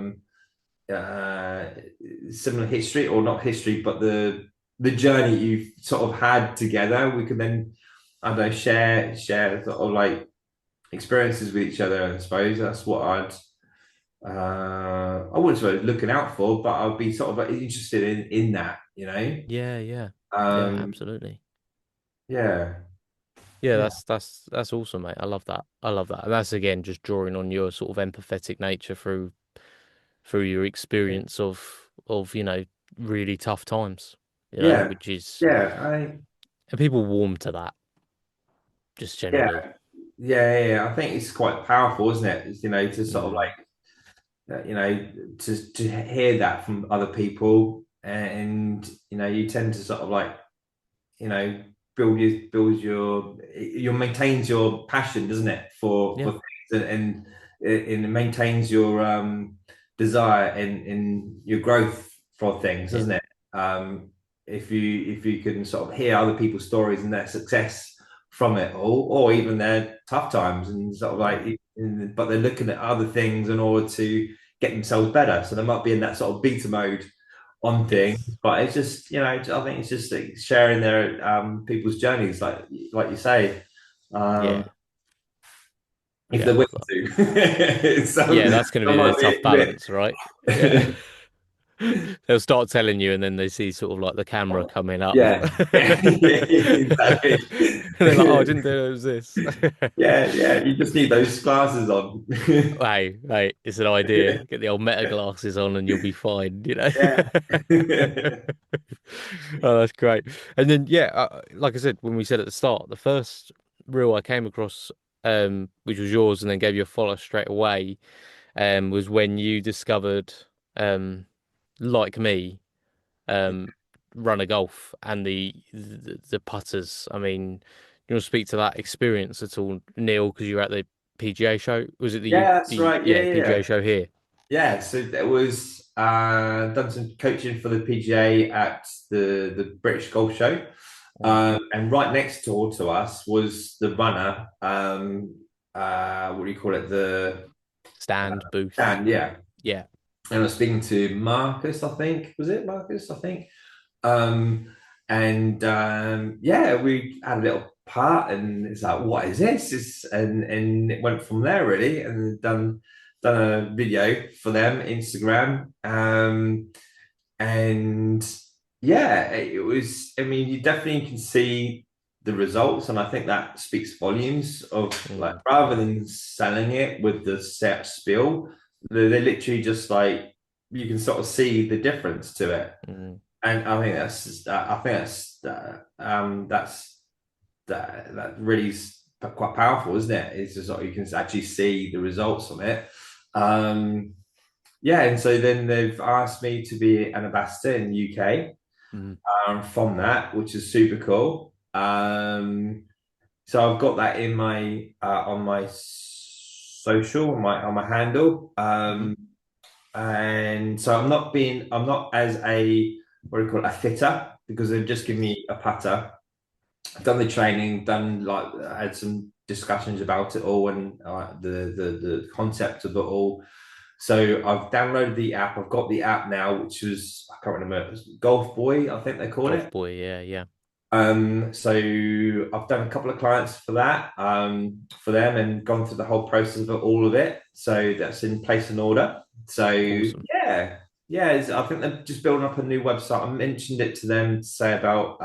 [SPEAKER 2] similar history or not history, but the journey you've sort of had together. We can then I don't know share sort of like experiences with each other. I suppose that's what I wouldn't say looking out for, but I'd be sort of like interested in that. You know,
[SPEAKER 1] Yeah, yeah, yeah,
[SPEAKER 2] um,
[SPEAKER 1] absolutely.
[SPEAKER 2] yeah,
[SPEAKER 1] Yeah,
[SPEAKER 2] yeah,
[SPEAKER 1] that's awesome, mate. I love that. I love that. And that's again just drawing on your sort of empathetic nature through your experience of really tough times.
[SPEAKER 2] yeah,
[SPEAKER 1] Which is
[SPEAKER 2] yeah. I
[SPEAKER 1] and people warm to that just
[SPEAKER 2] yeah.
[SPEAKER 1] generally.
[SPEAKER 2] Yeah. I think it's quite powerful, isn't it? You know, to sort of
[SPEAKER 1] Mm.
[SPEAKER 2] like you know, to hear that from other people, and you know, you tend to sort of like, you know, build your maintains your passion, doesn't it, for
[SPEAKER 1] Yeah,
[SPEAKER 2] things, and it maintains your desire in your growth for things,
[SPEAKER 1] yeah,
[SPEAKER 2] doesn't it? If you can sort of hear other people's stories and their success from it all, or even their tough times, and sort of
[SPEAKER 1] yeah,
[SPEAKER 2] like, but they're looking at other things in order to get themselves better. So they might be in that sort of beta mode on things,
[SPEAKER 1] Yes.
[SPEAKER 2] but it's just, I think it's just like sharing their people's journeys, like you say, um,
[SPEAKER 1] Yeah.
[SPEAKER 2] if
[SPEAKER 1] Yeah.
[SPEAKER 2] they're willing to.
[SPEAKER 1] Yeah,
[SPEAKER 2] some,
[SPEAKER 1] that's going to
[SPEAKER 2] some
[SPEAKER 1] be the
[SPEAKER 2] might
[SPEAKER 1] tough
[SPEAKER 2] be
[SPEAKER 1] balance, right? Yeah. They'll start telling you, and then they see sort of like the camera coming up.
[SPEAKER 2] yeah, yeah, yeah, exactly.
[SPEAKER 1] And they're like, oh, I didn't know it was this.
[SPEAKER 2] Yeah, yeah, you just need those glasses on.
[SPEAKER 1] Hey, hey, it's an idea. Get the old meta glasses on and you'll be fine, you know?
[SPEAKER 2] Yeah.
[SPEAKER 1] Oh, that's great. And then, yeah, like I said, when we said at the start, the first reel I came across, which was yours and then gave you a follow straight away, was when you discovered, um, like me, um, runner golf and the putters. I mean, you want to speak to that experience at all, Neil? Because you were at the PGA show. Was it
[SPEAKER 2] Yeah, that's
[SPEAKER 1] the
[SPEAKER 2] right. Yeah,
[SPEAKER 1] yeah
[SPEAKER 2] yeah,
[SPEAKER 1] PGA
[SPEAKER 2] yeah.
[SPEAKER 1] show here?
[SPEAKER 2] Yeah, so there was done some coaching for the PGA at the British Golf Show.
[SPEAKER 1] Mm.
[SPEAKER 2] And right next door to us was the runner, what do you call it? The
[SPEAKER 1] Stand booth.
[SPEAKER 2] stand, yeah.
[SPEAKER 1] Yeah.
[SPEAKER 2] And I was speaking to Marcus, I think. Was it Marcus? I think. Um, and yeah, we had a little part, and it's like, what is this? And it went from there really, and done a video for them, Instagram, and yeah, it was. I mean, you definitely can see the results, and I think that speaks volumes of like
[SPEAKER 1] Mm,
[SPEAKER 2] rather than selling it with the set spiel, they literally just like you can sort of see the difference to it,
[SPEAKER 1] mm,
[SPEAKER 2] and I think that really is quite powerful, isn't it? It's just like you can actually see the results from it. Um, yeah, and so then they've asked me to be an ambassador in the UK
[SPEAKER 1] mm,
[SPEAKER 2] from that, which is super cool. So I've got that in my on my social on my handle.
[SPEAKER 1] mm,
[SPEAKER 2] And so I'm not as a what do you call it, a fitter because they've just given me a putter. I've done the training, done like I had some discussions about it all and the concept of it all. So I've downloaded the app. I've got the app now, which was I can't remember. It was Golf Boy, I think they call
[SPEAKER 1] golf
[SPEAKER 2] it.
[SPEAKER 1] boy. Yeah, yeah.
[SPEAKER 2] So I've done a couple of clients for that, for them and gone through the whole process of all of it. So that's in place and order. So
[SPEAKER 1] Awesome.
[SPEAKER 2] yeah, yeah, I think they're just building up a new website. I mentioned it to them to say about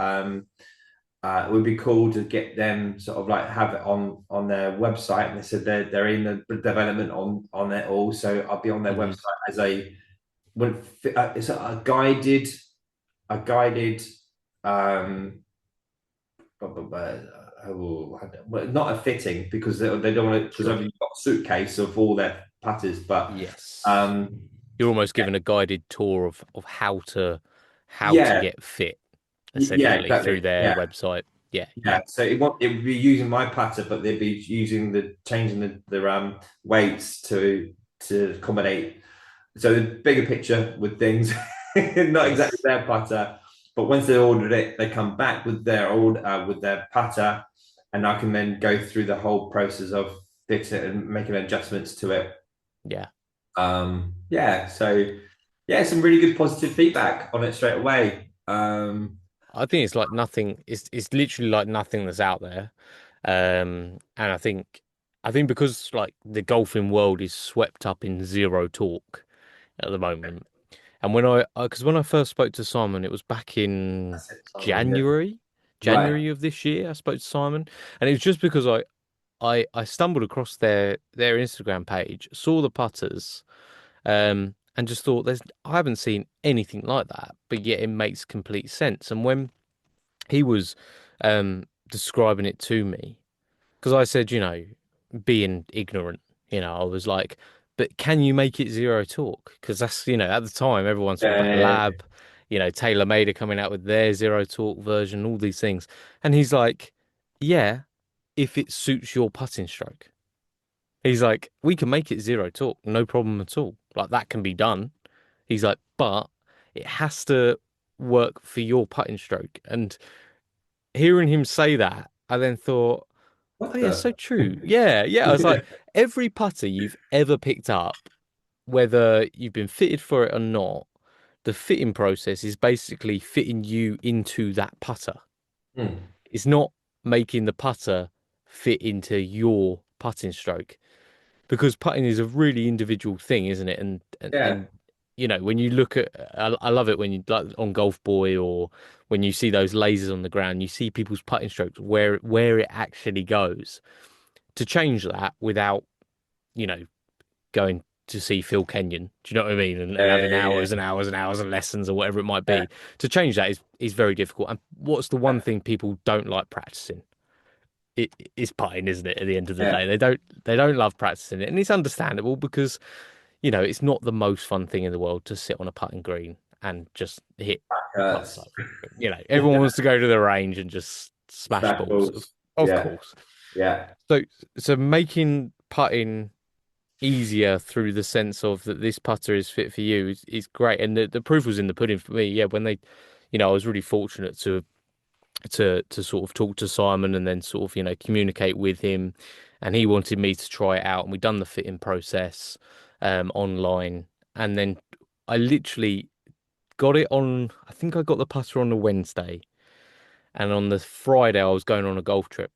[SPEAKER 2] it would be cool to get them sort of like have it on their website. And they said they're in the development on it all. So I'll be on their
[SPEAKER 1] Hmm.
[SPEAKER 2] website as a when it's a guided um not a fitting because they don't want to because
[SPEAKER 1] Sure.
[SPEAKER 2] I've got a suitcase of all their putters, but
[SPEAKER 1] Yes.
[SPEAKER 2] um,
[SPEAKER 1] You're almost given a guided tour of how to
[SPEAKER 2] yeah,
[SPEAKER 1] get fit,
[SPEAKER 2] yeah,
[SPEAKER 1] essentially, through
[SPEAKER 2] exactly,
[SPEAKER 1] their
[SPEAKER 2] yeah,
[SPEAKER 1] website. Yeah,
[SPEAKER 2] yeah.
[SPEAKER 1] yeah.
[SPEAKER 2] So it would be using my putter, but they'd be using the changing the weights to accommodate. So the bigger picture with things, not exactly
[SPEAKER 1] Yes.
[SPEAKER 2] their putter, but once they ordered it, they come back with their old with their putter, and I can then go through the whole process of fixing it and making adjustments to it.
[SPEAKER 1] Yeah.
[SPEAKER 2] Yeah, so yeah, some really good positive feedback on it straight away.
[SPEAKER 1] I think it's like nothing. It's literally like nothing that's out there. And I think because like the golfing world is swept up in zero talk at the moment. And because when I first spoke to Simon, it was back in
[SPEAKER 2] That's it, Simon. Yeah,
[SPEAKER 1] January,
[SPEAKER 2] right.
[SPEAKER 1] January of this year. I spoke to Simon, and it was just because I stumbled across their Instagram page, saw the putters, and just thought there's I haven't seen anything like that, but yet it makes complete sense. And when he was describing it to me, because I said, being ignorant, I was like, but can you make it zero talk? Because that's, at the time, everyone's talking about
[SPEAKER 2] Uh,
[SPEAKER 1] lab, TaylorMade are coming out with their zero talk version, all these things. And he's like, yeah, if it suits your putting stroke. He's like, we can make it zero talk, no problem at all. Like that can be done. He's like, but it has to work for your putting stroke. And hearing him say that, I then thought, oh
[SPEAKER 2] what
[SPEAKER 1] yeah,
[SPEAKER 2] the?
[SPEAKER 1] so true. Yeah, yeah. I was like, every putter you've ever picked up, whether you've been fitted for it or not, the fitting process is basically fitting you into that putter.
[SPEAKER 2] Mm.
[SPEAKER 1] It's not making the putter fit into your putting stroke because putting is a really individual thing, isn't it?
[SPEAKER 2] Yeah.
[SPEAKER 1] And you know, when you look at, I love it when you like on Golf Boy or when you see those lasers on the ground, you see people's putting strokes where it actually goes. To change that without, you know, going to see Phil Kenyon, do you know what I mean? And having
[SPEAKER 2] Yeah.
[SPEAKER 1] hours and hours and hours of lessons or whatever it might be. To change that is very difficult. And what's the one thing people don't like practicing? It is putting, isn't it? At the end of the
[SPEAKER 2] Yeah.
[SPEAKER 1] day, they don't love practicing it, and it's understandable because you know it's not the most fun thing in the world to sit on a putting green and just hit putts
[SPEAKER 2] Hurts.
[SPEAKER 1] up. You know, everyone wants to go to the range and just smash
[SPEAKER 2] Smash
[SPEAKER 1] balls,
[SPEAKER 2] balls.
[SPEAKER 1] of
[SPEAKER 2] Yeah.
[SPEAKER 1] course.
[SPEAKER 2] Yeah.
[SPEAKER 1] So so making putting easier through the sense of that this putter is fit for you is great, and the proof was in the pudding for me. Yeah, when they, you know, I was really fortunate to sort of talk to Simon and then sort of, you know, communicate with him. And he wanted me to try it out. And we done the fitting process online. And then I literally got it on, I think I got the putter on the Wednesday. And on the Friday, I was going on a golf trip.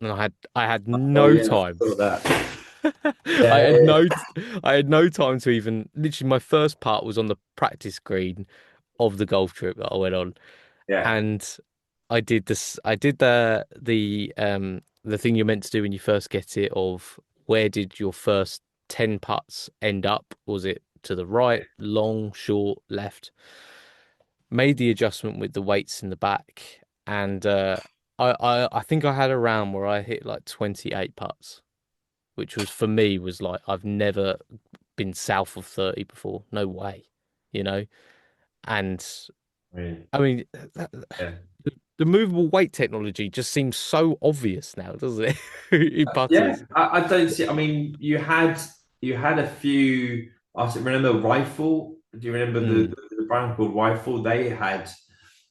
[SPEAKER 1] And I had
[SPEAKER 2] Oh
[SPEAKER 1] no
[SPEAKER 2] yeah, I
[SPEAKER 1] time.
[SPEAKER 2] saw that.
[SPEAKER 1] I
[SPEAKER 2] Yeah,
[SPEAKER 1] had
[SPEAKER 2] yeah,
[SPEAKER 1] no, I had no time to even. Literally, my first part was on the practice green of the golf trip that I went on,
[SPEAKER 2] yeah.
[SPEAKER 1] and I did this. I did the thing you're meant to do when you first get it. Of where did your first 10 putts end up? Was it to the right, long, short, left? Made the adjustment with the weights in the back, and I think I had a round where I hit like 28 putts, which was for me was like I've never been south of 30 before. No way, you know. And
[SPEAKER 2] I
[SPEAKER 1] I mean,
[SPEAKER 2] yeah.
[SPEAKER 1] the movable weight technology just seems so obvious now, doesn't it? In
[SPEAKER 2] Yeah,
[SPEAKER 1] putters.
[SPEAKER 2] I don't see. I mean, you had a few. Remember Rifle? Do you remember
[SPEAKER 1] Mm,
[SPEAKER 2] the brand called Rifle? They had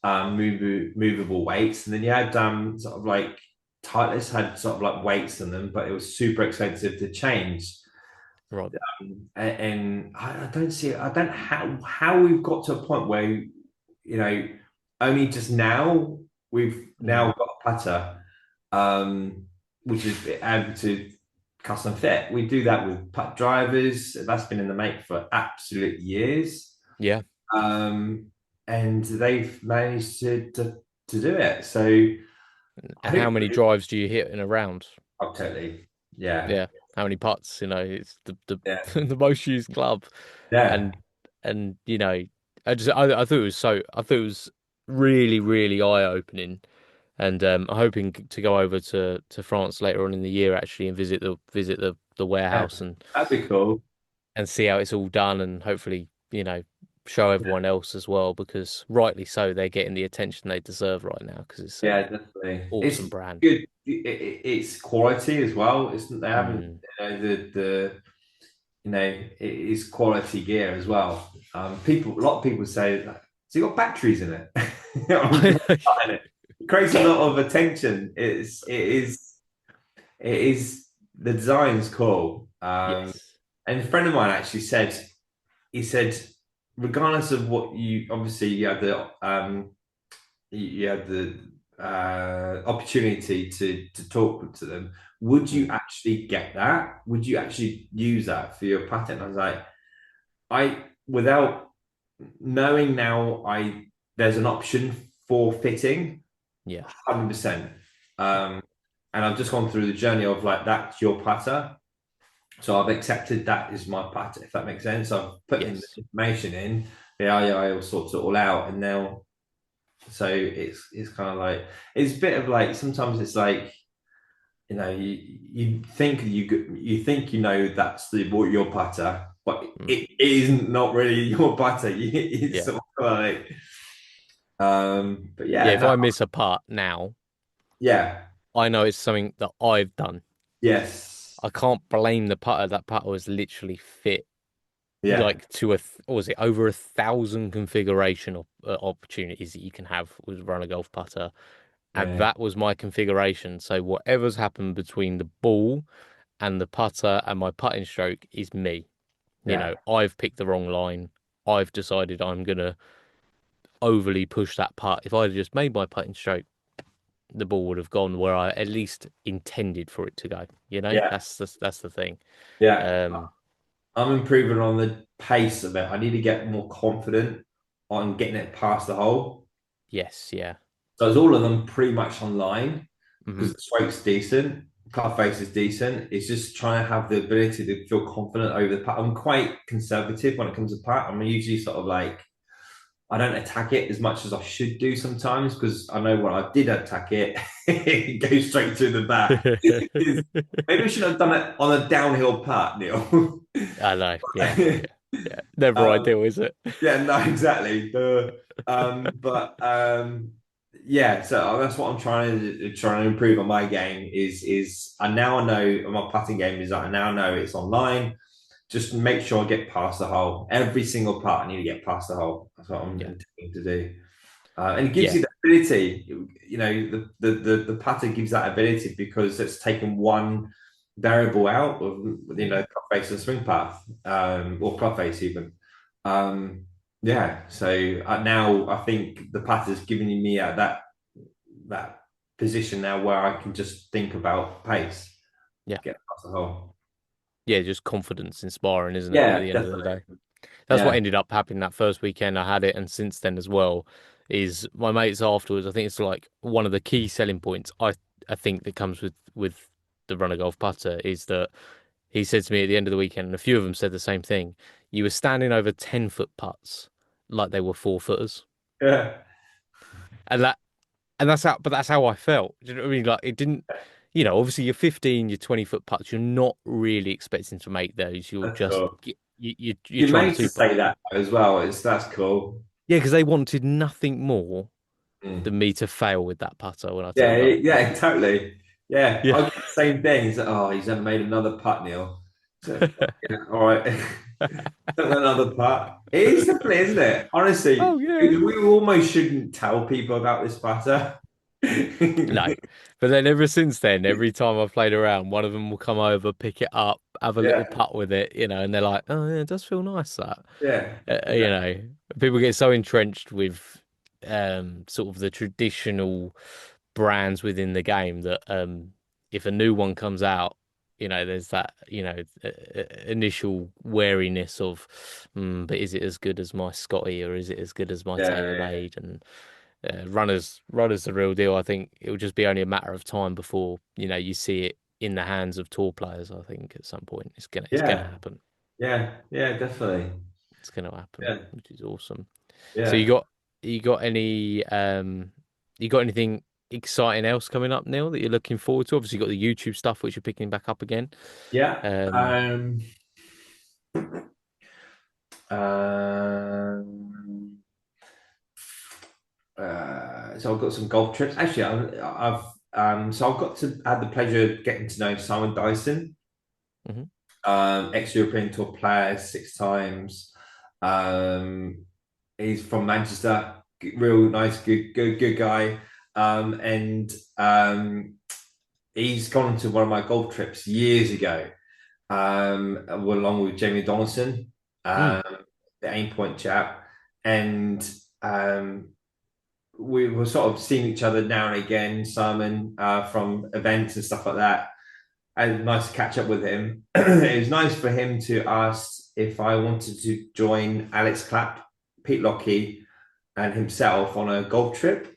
[SPEAKER 2] movable weights, and then you had sort of like Titleist had sort of like weights in them, but it was super expensive to change.
[SPEAKER 1] right.
[SPEAKER 2] And I don't see. I don't how we've got to a point where only just now we've
[SPEAKER 1] Mm,
[SPEAKER 2] now got a putter um, which is able to custom fit. We do that with putt drivers. That's been in the make for absolute years.
[SPEAKER 1] yeah.
[SPEAKER 2] Um, and they've managed to do it. So
[SPEAKER 1] And how many
[SPEAKER 2] hopefully,
[SPEAKER 1] drives do you hit in a round?
[SPEAKER 2] oh, totally. Yeah.
[SPEAKER 1] Yeah. How many putts? You know, it's the
[SPEAKER 2] Yeah.
[SPEAKER 1] the most used club.
[SPEAKER 2] Yeah.
[SPEAKER 1] And you know, I thought it was I thought it was really, really eye-opening. And I'm hoping to go over to France later on in the year actually and visit the
[SPEAKER 2] Yeah.
[SPEAKER 1] warehouse
[SPEAKER 2] That'd be cool.
[SPEAKER 1] and see how it's all done and hopefully, you know, show everyone else as well because rightly so they're getting the attention they deserve right now because it's
[SPEAKER 2] Yeah,
[SPEAKER 1] a
[SPEAKER 2] definitely. It's
[SPEAKER 1] awesome brand.
[SPEAKER 2] good. It's quality as well. It's they haven't
[SPEAKER 1] Mm.
[SPEAKER 2] the it is quality gear as well. A lot of people say, like, "So you got batteries in it?" I'm buying it. It creates a lot of attention. It is the design's cool.
[SPEAKER 1] Yes.
[SPEAKER 2] And a friend of mine actually said, he said, regardless of what you obviously you had the opportunity to talk to them. Would you
[SPEAKER 1] Mm.
[SPEAKER 2] actually get that? Would you actually use that for your patent? I was like, without knowing now, there's an option for fitting,
[SPEAKER 1] Yeah.
[SPEAKER 2] 100%.
[SPEAKER 1] Yeah.
[SPEAKER 2] Um, and I've just gone through the journey of like that's your putter. So I've accepted that is my putter, if that makes sense. I've put in the
[SPEAKER 1] Yes.
[SPEAKER 2] information in, the IO sorts it all out, and now so it's kind of like it's a bit of like sometimes it's like you think you think that's your putter, but
[SPEAKER 1] Mm.
[SPEAKER 2] it isn't not really your putter. It's
[SPEAKER 1] Yeah.
[SPEAKER 2] sort of like but
[SPEAKER 1] Yeah.
[SPEAKER 2] yeah,
[SPEAKER 1] If
[SPEAKER 2] no,
[SPEAKER 1] I miss a putt now,
[SPEAKER 2] yeah,
[SPEAKER 1] I know it's something that I've done.
[SPEAKER 2] yes,
[SPEAKER 1] I can't blame the putter. That putter was literally fit
[SPEAKER 2] yeah,
[SPEAKER 1] like to what was it over 1,000 configuration opportunities that you can have with run a golf putter, and
[SPEAKER 2] yeah,
[SPEAKER 1] that was my configuration. So whatever's happened between the ball and the putter and my putting stroke is me.
[SPEAKER 2] Yeah.
[SPEAKER 1] I've picked the wrong line. I've decided I'm gonna overly push that putt. If I'd just made my putting stroke, the ball would have gone where I at least intended for it to go.
[SPEAKER 2] Yeah.
[SPEAKER 1] That's the thing.
[SPEAKER 2] Yeah.
[SPEAKER 1] Um,
[SPEAKER 2] I'm improving on the pace of it. I need to get more confident on getting it past the hole.
[SPEAKER 1] yes, yeah.
[SPEAKER 2] So it's all of them pretty much online
[SPEAKER 1] Hmm.
[SPEAKER 2] because the stroke's decent, club face is decent. It's just trying to have the ability to feel confident over the putt. I'm quite conservative when it comes to putt. I'm usually sort of like I don't attack it as much as I should do sometimes because I know when I did attack it, it goes straight through the back. Maybe we should have done it on a downhill putt, Neil.
[SPEAKER 1] I know. Yeah, yeah, yeah. Never
[SPEAKER 2] um,
[SPEAKER 1] ideal, is it?
[SPEAKER 2] yeah, no, exactly. But yeah, so that's what I'm trying to improve on my game is I now know my putting game is I now know it's online. Just make sure I get past the hole. Every single putt, I need to get past the hole. That's what I'm
[SPEAKER 1] Yeah,
[SPEAKER 2] intending to do. And it gives
[SPEAKER 1] yeah,
[SPEAKER 2] you the ability, the putter gives that ability because it's taken one variable out of,
[SPEAKER 1] yeah,
[SPEAKER 2] club face and swing path, or club face even. Um, yeah, so now I think the putter's giving me that position now where I can just think about pace,
[SPEAKER 1] yeah,
[SPEAKER 2] get past the hole.
[SPEAKER 1] yeah. Just confidence inspiring, isn't it? At
[SPEAKER 2] Yeah,
[SPEAKER 1] the end of the
[SPEAKER 2] definitely.
[SPEAKER 1] day. That's what
[SPEAKER 2] Yeah,
[SPEAKER 1] ended up happening that first weekend I had it, and since then as well, is my mates afterwards. I think it's like one of the key selling points I think that comes with the runner golf putter is that he said to me at the end of the weekend, and a few of them said the same thing. You were standing over 10-foot putts like they were 4-footers,
[SPEAKER 2] yeah,
[SPEAKER 1] and that's how I felt. Do you know what I mean? Like it didn't. Obviously you're 15, you're 20-foot putts. You're not really expecting to make those. You're
[SPEAKER 2] that's
[SPEAKER 1] just
[SPEAKER 2] cool.
[SPEAKER 1] you're
[SPEAKER 2] Your
[SPEAKER 1] trying
[SPEAKER 2] mates to
[SPEAKER 1] to.
[SPEAKER 2] say that as well. That's cool.
[SPEAKER 1] Yeah, because they wanted nothing more
[SPEAKER 2] Mm.
[SPEAKER 1] than me to fail with that putter when I
[SPEAKER 2] Yeah,
[SPEAKER 1] turned up.
[SPEAKER 2] yeah, totally. Yeah,
[SPEAKER 1] Yeah.
[SPEAKER 2] I get the same thing. He's like, oh, he's never made another putt, Neil. So, yeah, all right. Another putt. It is simple, isn't it?
[SPEAKER 1] Oh
[SPEAKER 2] Honestly,
[SPEAKER 1] yeah.
[SPEAKER 2] we almost shouldn't tell people about this putter.
[SPEAKER 1] No. But then ever since then, every time I've played around, one of them will come over, pick it up, have a little
[SPEAKER 2] Yeah,
[SPEAKER 1] putt with it, and they're like, "Oh yeah, it does feel nice that."
[SPEAKER 2] yeah,
[SPEAKER 1] Uh, you
[SPEAKER 2] exactly.
[SPEAKER 1] know, People get so entrenched with sort of the traditional brands within the game that if a new one comes out, there's that, initial wariness of, but is it as good as my Scotty or is it as good as my
[SPEAKER 2] Yeah,
[SPEAKER 1] TaylorMade? And runners the real deal. I think it will just be only a matter of time before, you see it in the hands of tour players. I think at some point it's gonna
[SPEAKER 2] yeah,
[SPEAKER 1] happen.
[SPEAKER 2] yeah, definitely.
[SPEAKER 1] It's gonna happen,
[SPEAKER 2] Yeah,
[SPEAKER 1] which is awesome. So
[SPEAKER 2] yeah,
[SPEAKER 1] you got you got anything exciting else coming up, Neil, that you're looking forward to? Obviously, you got the YouTube stuff which you're picking back up again.
[SPEAKER 2] yeah.
[SPEAKER 1] Um,
[SPEAKER 2] Um, so I've got some golf trips. Actually, I've got to had the pleasure of getting to know Simon Dyson,
[SPEAKER 1] mhm.
[SPEAKER 2] ex-European Tour player, 6 times. Um, he's from Manchester, real nice, good guy. And he's gone to one of my golf trips years ago, along with Jamie Donaldson,
[SPEAKER 1] Mm.
[SPEAKER 2] um, the Aim Point chap, and um, we were sort of seeing each other now and again, Simon, from events and stuff like that. And nice to catch up with him. It was nice for him to ask if I wanted to join Alex Clapp, Pete Lockie, and himself on a golf trip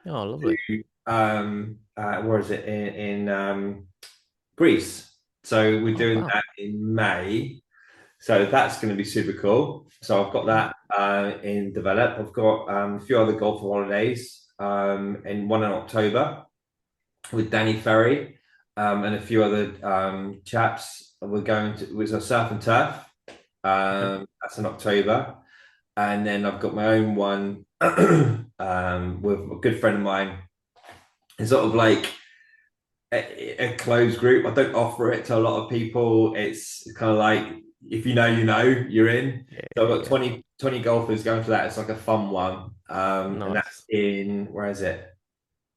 [SPEAKER 1] Oh, lovely.
[SPEAKER 2] to where is it in Greece. So we're
[SPEAKER 1] Oh,
[SPEAKER 2] doing
[SPEAKER 1] wow.
[SPEAKER 2] that in May. So that's going to be super cool. So I've got
[SPEAKER 1] Yeah.
[SPEAKER 2] that in develop. I've got a few other golf holidays, and one in October with Danny Ferry, and a few other chaps. We're going to it's a surf and turf.
[SPEAKER 1] Okay.
[SPEAKER 2] That's in October, and then I've got my own one with a good friend of mine. It's sort of like a closed group. I don't offer it to a lot of people. It's kind of like if you know, you're in.
[SPEAKER 1] Yeah,
[SPEAKER 2] So I've got
[SPEAKER 1] yeah.
[SPEAKER 2] 20 golfers going for that. It's like a fun one. And that's
[SPEAKER 1] Nice.
[SPEAKER 2] in, where is it?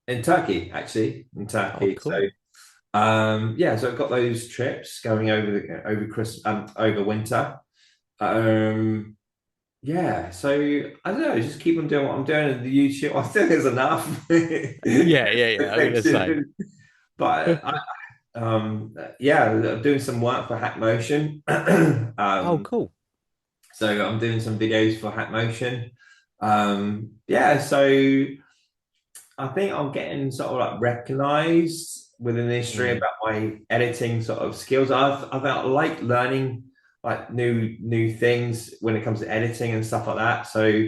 [SPEAKER 2] In Turkey, actually, in
[SPEAKER 1] Oh,
[SPEAKER 2] Turkey. So
[SPEAKER 1] cool.
[SPEAKER 2] yeah, so I've got those trips going over Christmas, over winter. Um, yeah, so I don't know, just keep on doing what I'm doing in the YouTube. I think there's enough
[SPEAKER 1] Yeah, yeah, yeah. I'm gonna say.
[SPEAKER 2] attention. But yeah, I'm doing some work for Hack Motion.
[SPEAKER 1] Oh,
[SPEAKER 2] um,
[SPEAKER 1] cool.
[SPEAKER 2] so I'm doing some videos for Hack Motion. Yeah, so I think I'm getting sort of like recognized within the industry
[SPEAKER 1] Mm,
[SPEAKER 2] about my editing sort of skills. I like learning like new things when it comes to editing and stuff like that. So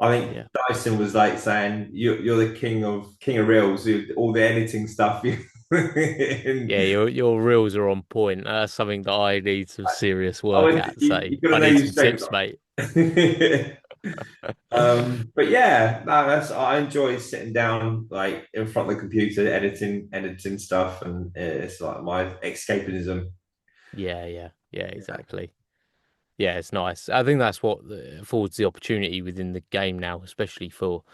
[SPEAKER 2] I think
[SPEAKER 1] yeah.
[SPEAKER 2] Dyson was like saying you're the king of reels, all the editing stuff. And
[SPEAKER 1] Yeah, your reels are on point. That's something that I need some serious
[SPEAKER 2] I
[SPEAKER 1] work
[SPEAKER 2] went,
[SPEAKER 1] at.
[SPEAKER 2] you
[SPEAKER 1] So
[SPEAKER 2] got to
[SPEAKER 1] I
[SPEAKER 2] know
[SPEAKER 1] need
[SPEAKER 2] your
[SPEAKER 1] some
[SPEAKER 2] strengths.
[SPEAKER 1] tips, mate.
[SPEAKER 2] But yeah, no, I enjoy sitting down like in front of the computer, editing stuff, and it's like my escapism.
[SPEAKER 1] Yeah, yeah, yeah,
[SPEAKER 2] Yeah,
[SPEAKER 1] exactly. Yeah, it's nice. I think that's what affords the opportunity within the game now, especially for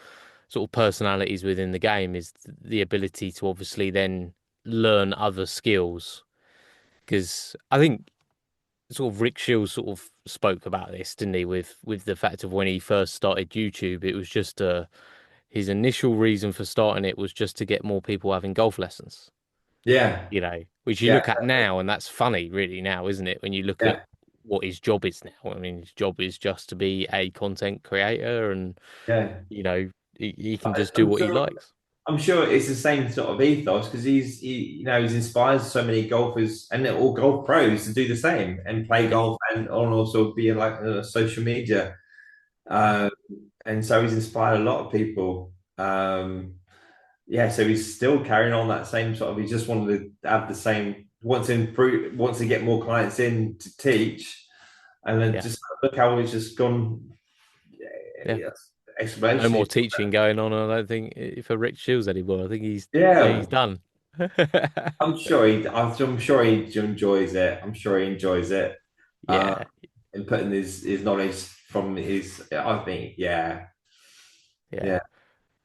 [SPEAKER 1] sort of personalities within the game, is the ability to obviously then learn other skills. Because I think sort of Rick Shields sort of spoke about this, didn't he? With the fact of when he first started YouTube, it was just his initial reason for starting it was just to get more people having golf lessons.
[SPEAKER 2] yeah,
[SPEAKER 1] Which you
[SPEAKER 2] yeah,
[SPEAKER 1] look at now, and that's funny, really, now, isn't it? When you look at
[SPEAKER 2] yeah.
[SPEAKER 1] what his job is now. I mean, his job is just to be a content creator, and
[SPEAKER 2] Yeah.
[SPEAKER 1] he can just do
[SPEAKER 2] I'm
[SPEAKER 1] what he
[SPEAKER 2] sure.
[SPEAKER 1] likes.
[SPEAKER 2] I'm sure it's the same sort of ethos because he's inspires so many golfers and all golf pros to do the same and play
[SPEAKER 1] Yeah,
[SPEAKER 2] golf and also be like social media.
[SPEAKER 1] yeah,
[SPEAKER 2] Um, and so he's inspired a lot of people. Yeah, so he's still carrying on that same sort of. He just wanted to have the same. Wants to improve. Wants to get more clients in to teach, and then
[SPEAKER 1] yeah,
[SPEAKER 2] just look how it's just gone.
[SPEAKER 1] yeah.
[SPEAKER 2] Yeah,
[SPEAKER 1] No more
[SPEAKER 2] exponentially.
[SPEAKER 1] teaching going on. I don't think for Rick Shields anymore. I think he's
[SPEAKER 2] Yeah,
[SPEAKER 1] done.
[SPEAKER 2] I'm sure he enjoys it. I'm sure he enjoys it. Uh,
[SPEAKER 1] Yeah,
[SPEAKER 2] and putting his knowledge from his. I think, yeah,
[SPEAKER 1] yeah.
[SPEAKER 2] yeah,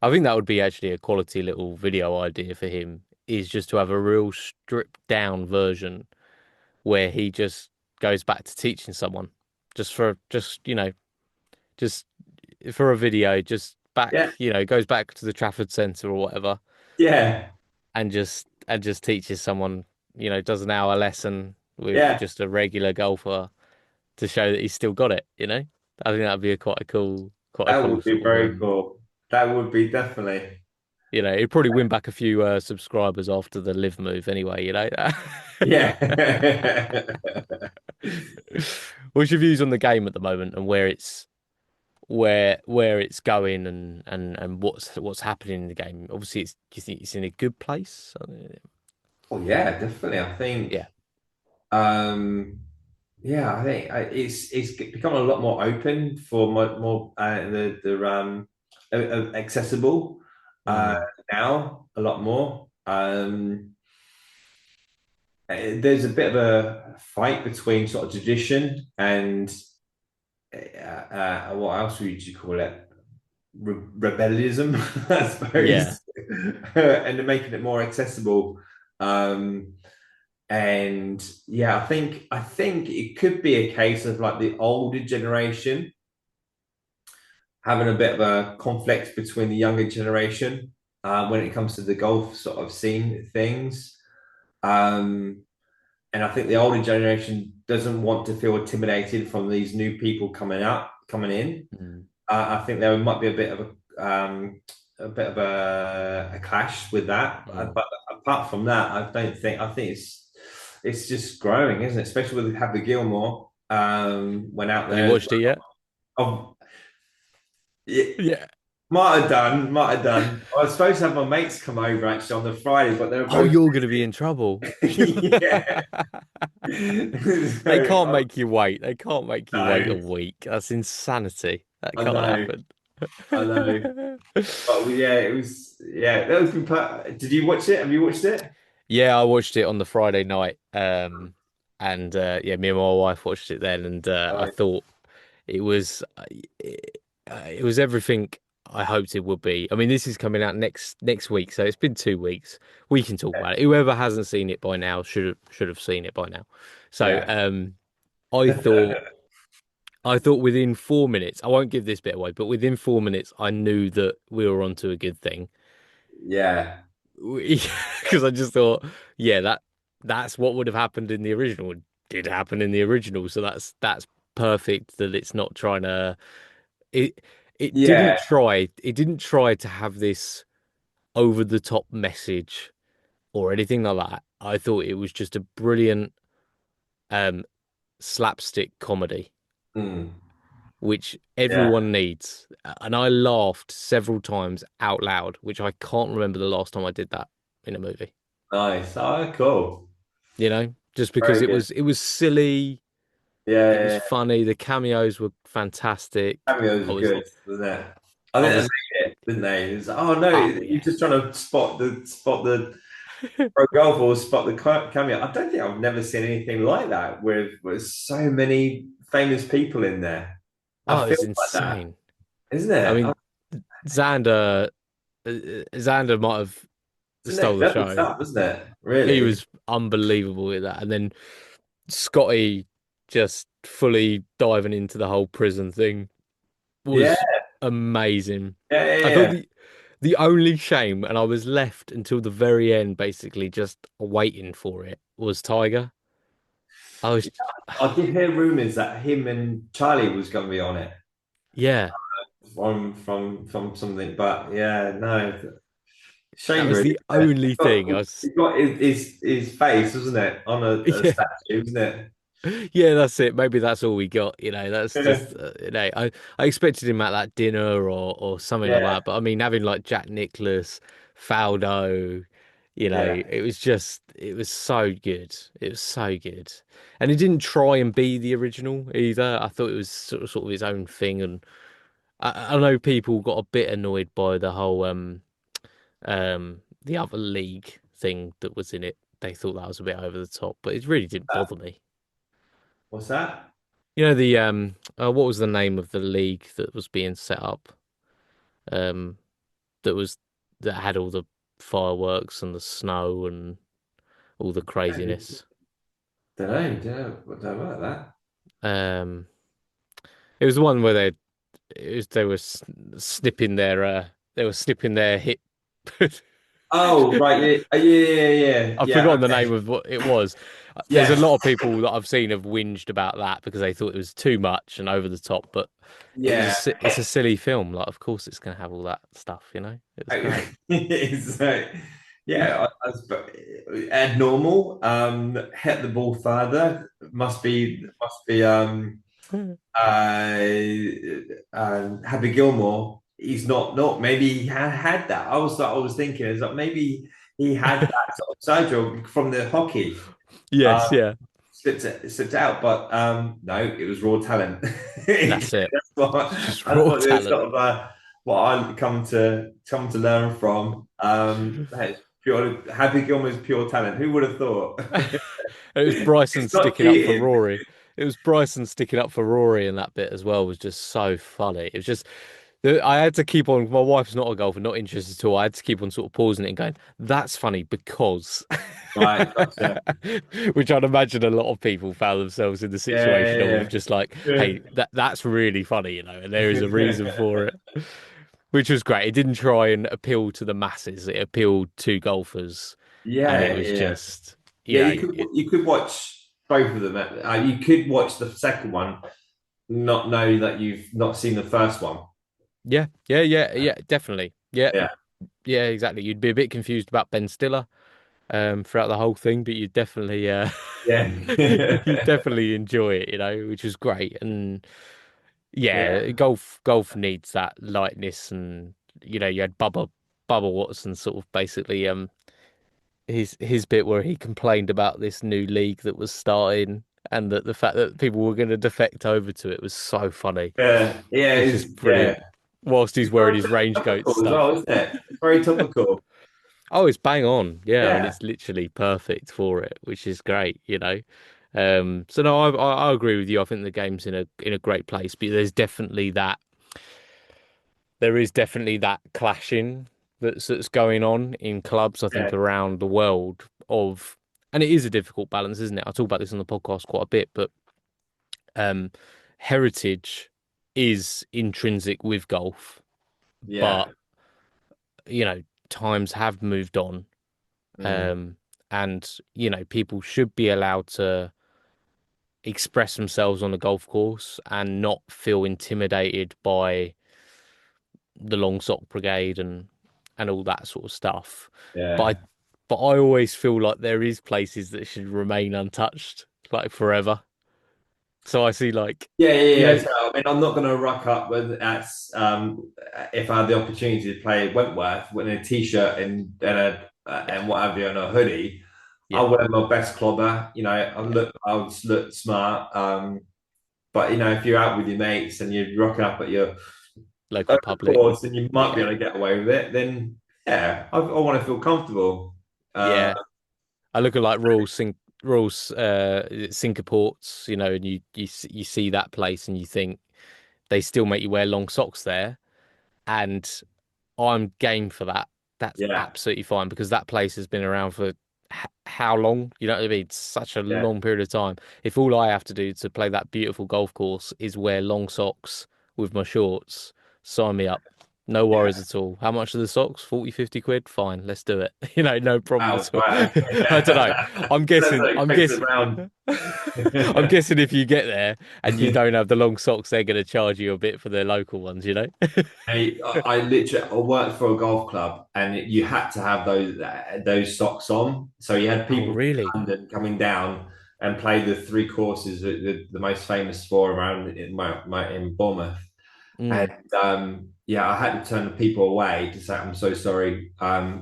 [SPEAKER 1] I think that would be actually a quality little video idea for him, is just to have a real stripped down version where he just goes back to teaching someone just for a video, just
[SPEAKER 2] yeah,
[SPEAKER 1] back, goes back to the Trafford Centre or whatever,
[SPEAKER 2] yeah,
[SPEAKER 1] and just teaches someone, does an hour lesson with
[SPEAKER 2] yeah.
[SPEAKER 1] just a regular golfer to show that he's still got it, I think that'd be a
[SPEAKER 2] That
[SPEAKER 1] quite a cool
[SPEAKER 2] would be
[SPEAKER 1] sort of
[SPEAKER 2] very cool. That would be definitely.
[SPEAKER 1] it'd probably win back a few subscribers after the live move anyway.
[SPEAKER 2] Yeah.
[SPEAKER 1] What's your views on the game at the moment and where it's going and what's happening in the game? Obviously, do you think it's in a good place?
[SPEAKER 2] Oh yeah, definitely. I think
[SPEAKER 1] Yeah.
[SPEAKER 2] um yeah, I think it's become a lot more open for more accessible uh
[SPEAKER 1] Mm,
[SPEAKER 2] now a lot more. There's a bit of a fight between sort of tradition and what else would you call it? Rebellism, I
[SPEAKER 1] yeah.
[SPEAKER 2] suppose, and they're making it more accessible. Um, and yeah, I think it could be a case of like the older generation having a bit of a conflict between the younger generation when it comes to the golf sort of scene things. Um, and I think the older generation doesn't want to feel intimidated from these new people coming in.
[SPEAKER 1] Mm,
[SPEAKER 2] I think there might be a bit of a clash with that.
[SPEAKER 1] mm.
[SPEAKER 2] But apart from that, I don't think. I think it's just growing, isn't it? Especially with Have the Gilmore went out
[SPEAKER 1] Have you
[SPEAKER 2] there as
[SPEAKER 1] watched it yet?
[SPEAKER 2] well. Oh, yeah,
[SPEAKER 1] Yeah.
[SPEAKER 2] might have done. I was supposed to have my mates come over actually on the Friday, but they were
[SPEAKER 1] Oh,
[SPEAKER 2] both
[SPEAKER 1] you're gonna be in trouble.
[SPEAKER 2] yeah.
[SPEAKER 1] They
[SPEAKER 2] So
[SPEAKER 1] can't make you wait. They can't make you wait a
[SPEAKER 2] no,
[SPEAKER 1] week. That's insanity. That
[SPEAKER 2] I
[SPEAKER 1] can't
[SPEAKER 2] know,
[SPEAKER 1] happen.
[SPEAKER 2] I know. But yeah, it was yeah. That was good. Did you watch it? Have you watched it?
[SPEAKER 1] Yeah, I watched it on the Friday night. And yeah, me and my wife watched it then, and I
[SPEAKER 2] Right.
[SPEAKER 1] thought it was it was everything I hoped it would be. I mean, this is coming out next week, so it's been 2 weeks. We can talk about it. Whoever hasn't seen it by now should have seen it by now. So
[SPEAKER 2] Yeah.
[SPEAKER 1] I thought I thought within 4 minutes, I won't give this bit away, but within 4 minutes, I knew that we were onto a good thing.
[SPEAKER 2] Yeah.
[SPEAKER 1] Because I just thought, yeah, that's what would have happened in the original. It did happen in the original, so that's perfect that it's not trying to it
[SPEAKER 2] Yeah.
[SPEAKER 1] it didn't try to have this over the top message or anything like that. I thought it was just a brilliant um slapstick comedy,
[SPEAKER 2] Mm.
[SPEAKER 1] which
[SPEAKER 2] Yeah.
[SPEAKER 1] everyone needs. And I laughed several times out loud, which I can't remember the last time I did that in a movie.
[SPEAKER 2] Nice. Oh, cool.
[SPEAKER 1] Just because
[SPEAKER 2] Very good.
[SPEAKER 1] it was silly,
[SPEAKER 2] Yeah,
[SPEAKER 1] it was
[SPEAKER 2] yeah, yeah.
[SPEAKER 1] funny, the cameos were fantastic.
[SPEAKER 2] Cameos
[SPEAKER 1] I
[SPEAKER 2] are
[SPEAKER 1] was
[SPEAKER 2] good, wasn't it? I
[SPEAKER 1] I
[SPEAKER 2] think that's
[SPEAKER 1] was
[SPEAKER 2] it, didn't they? It's, oh no,
[SPEAKER 1] oh
[SPEAKER 2] you're
[SPEAKER 1] yeah.
[SPEAKER 2] just trying to spot the pro golf or spot the cameo. I don't think I've never seen anything like that with so many famous people in there. A
[SPEAKER 1] Oh,
[SPEAKER 2] film
[SPEAKER 1] it's
[SPEAKER 2] like that,
[SPEAKER 1] insane.
[SPEAKER 2] isn't
[SPEAKER 1] I
[SPEAKER 2] it? Oh,
[SPEAKER 1] mean, Xander Xander might have
[SPEAKER 2] it's
[SPEAKER 1] stole
[SPEAKER 2] next
[SPEAKER 1] the
[SPEAKER 2] level
[SPEAKER 1] show.
[SPEAKER 2] stuff, isn't it?
[SPEAKER 1] He
[SPEAKER 2] Really?
[SPEAKER 1] was unbelievable with that. And then Scotty just fully diving into the whole prison thing
[SPEAKER 2] Yeah,
[SPEAKER 1] was amazing.
[SPEAKER 2] yeah, yeah,
[SPEAKER 1] I thought
[SPEAKER 2] yeah.
[SPEAKER 1] the only shame, and I was left until the very end, basically just waiting for it, was Tiger. I was,
[SPEAKER 2] I did hear rumors that him and Charlie was going to be on it
[SPEAKER 1] yeah,
[SPEAKER 2] from something, but yeah, no.
[SPEAKER 1] that
[SPEAKER 2] Shame,
[SPEAKER 1] was
[SPEAKER 2] really.
[SPEAKER 1] the only thing. I was,
[SPEAKER 2] He's got his face, wasn't it, on a
[SPEAKER 1] yeah,
[SPEAKER 2] statue, isn't it?
[SPEAKER 1] yeah, that's it. Maybe that's all we got. That's
[SPEAKER 2] Yeah,
[SPEAKER 1] just, I expected him at that dinner or something like
[SPEAKER 2] yeah,
[SPEAKER 1] that. But I mean, having like Jack Nicklaus, Faldo,
[SPEAKER 2] yeah.
[SPEAKER 1] it was so good. It was so good. And it didn't try and be the original either. I thought it was sort of his own thing. And I know people got a bit annoyed by the whole, the other league thing that was in it. They thought that was a bit over the top, but it really didn't bother me.
[SPEAKER 2] What's that?
[SPEAKER 1] The what was the name of the league that was being set up? Um, that was that had all the fireworks and the snow and all the craziness.
[SPEAKER 2] Don't know about that.
[SPEAKER 1] Um, it was the one where they were snipping they were snipping their hip.
[SPEAKER 2] Oh, right, yeah, yeah, yeah,
[SPEAKER 1] I've
[SPEAKER 2] yeah,
[SPEAKER 1] forgotten the
[SPEAKER 2] okay,
[SPEAKER 1] name of what it was. There's a
[SPEAKER 2] yes,
[SPEAKER 1] lot of people that I've seen have whinged about that because they thought it was too much and over the top, but
[SPEAKER 2] yeah.
[SPEAKER 1] it's a silly film. Like, of course, it's going to have all that stuff. It was great.
[SPEAKER 2] So, yeah, at normal, hit the ball further. Must be uh, Happy Gilmore. He's not maybe he had that. I was thinking is that maybe he had that sort of surgery from the hockey.
[SPEAKER 1] Yes, yeah,
[SPEAKER 2] Slipped out, but no, it was raw talent.
[SPEAKER 1] that's it. It's just
[SPEAKER 2] That's
[SPEAKER 1] raw
[SPEAKER 2] what it's
[SPEAKER 1] talent.
[SPEAKER 2] sort of what I come to learn from. Hey, pure Happy Gilmore's pure talent. Who would have thought?
[SPEAKER 1] It was Bryson
[SPEAKER 2] It's not
[SPEAKER 1] sticking up for
[SPEAKER 2] cheating.
[SPEAKER 1] Rory. It was Bryson sticking up for Rory in that bit as well was just so funny. It was just I had to keep on. My wife's not a golfer, not interested at all. I had to keep on sort of pausing it and going, "That's funny because,"
[SPEAKER 2] Right, gotcha.
[SPEAKER 1] which I'd imagine a lot of people found themselves in the situation of
[SPEAKER 2] Yeah,
[SPEAKER 1] just like,
[SPEAKER 2] yeah,
[SPEAKER 1] "Hey, that's really funny," and there is a reason
[SPEAKER 2] yeah.
[SPEAKER 1] for it, which was great. It didn't try and appeal to the masses. It appealed to golfers, and it
[SPEAKER 2] Yeah,
[SPEAKER 1] was
[SPEAKER 2] yeah.
[SPEAKER 1] just,
[SPEAKER 2] Yeah, you could watch both of them. You could watch the second one, not know that you've not seen the first one.
[SPEAKER 1] yeah, definitely, yeah.
[SPEAKER 2] Yeah,
[SPEAKER 1] Yeah, exactly. You'd be a bit confused about Ben Stiller throughout the whole thing, but you'd definitely
[SPEAKER 2] yeah,
[SPEAKER 1] you'd definitely enjoy it, which was great. And
[SPEAKER 2] yeah,
[SPEAKER 1] yeah, golf needs that lightness and you had Bubba Watson sort of basically his bit where he complained about this new league that was starting and that the fact that people were going to defect over to it was so funny.
[SPEAKER 2] yeah, yeah.
[SPEAKER 1] It's
[SPEAKER 2] It's
[SPEAKER 1] just
[SPEAKER 2] yeah.
[SPEAKER 1] brilliant. Whilst he's
[SPEAKER 2] It's
[SPEAKER 1] wearing
[SPEAKER 2] very
[SPEAKER 1] his range coat
[SPEAKER 2] topical as well,
[SPEAKER 1] stuff.
[SPEAKER 2] isn't it? It's very topical.
[SPEAKER 1] Oh, it's bang on. Yeah, I mean
[SPEAKER 2] Yeah,
[SPEAKER 1] it's literally perfect for it, which is great. So no, I agree with you. I think the game's in a great place, but there is definitely that clashing that's going on in clubs, I think,
[SPEAKER 2] yeah,
[SPEAKER 1] around the world of and it is a difficult balance, isn't it? I talk about this on the podcast quite a bit, but um heritage is intrinsic with golf,
[SPEAKER 2] Yeah.
[SPEAKER 1] but times have moved on.
[SPEAKER 2] Mm.
[SPEAKER 1] Um, and people should be allowed to express themselves on the golf course and not feel intimidated by the long sock brigade and all that sort of stuff. But I
[SPEAKER 2] Yeah.
[SPEAKER 1] but I always feel like there is places that should remain untouched, like forever. So I see like
[SPEAKER 2] Yeah, yeah,
[SPEAKER 1] you
[SPEAKER 2] yeah.
[SPEAKER 1] know,
[SPEAKER 2] So I mean, I'm not going to rock up with that's if I had the opportunity to play Wentworth in a t-shirt and what have you and a hoodie, I
[SPEAKER 1] yeah,
[SPEAKER 2] wear my best clobber.
[SPEAKER 1] yeah,
[SPEAKER 2] I would look smart. But if you're out with your mates and you're rocking up at your
[SPEAKER 1] local
[SPEAKER 2] own
[SPEAKER 1] public.
[SPEAKER 2] course and you might be
[SPEAKER 1] Yeah,
[SPEAKER 2] able to get away with it, then yeah, I want to feel comfortable. Uh,
[SPEAKER 1] yeah. I look at like rural Singaports, and you see that place and you think they still make you wear long socks there, and I'm game for that. That's
[SPEAKER 2] yeah,
[SPEAKER 1] absolutely fine because that place has been around for how long? You know what I mean? It's such a
[SPEAKER 2] yeah.
[SPEAKER 1] long period of time. If all I have to do to play that beautiful golf course is wear long socks with my shorts, sign me up. No worries
[SPEAKER 2] Yeah.
[SPEAKER 1] at all. How much are the socks? 40, 50 quid? Fine, let's do it. No problem
[SPEAKER 2] Wow,
[SPEAKER 1] at all.
[SPEAKER 2] right, okay,
[SPEAKER 1] I don't
[SPEAKER 2] yeah.
[SPEAKER 1] know. I'm
[SPEAKER 2] That's
[SPEAKER 1] guessing,
[SPEAKER 2] like
[SPEAKER 1] I'm
[SPEAKER 2] takes it
[SPEAKER 1] guessing,
[SPEAKER 2] around.
[SPEAKER 1] I'm guessing if you get there and you don't have the long socks, they're going to charge you a bit for their local ones.
[SPEAKER 2] I literally I worked for a golf club, and you had to have those socks on. So you had
[SPEAKER 1] Oh,
[SPEAKER 2] people
[SPEAKER 1] really?
[SPEAKER 2] from London coming down and play the three courses, the most famous four around in Bournemouth. And
[SPEAKER 1] Mm.
[SPEAKER 2] yeah, I had to turn the people away to say, "I'm so sorry,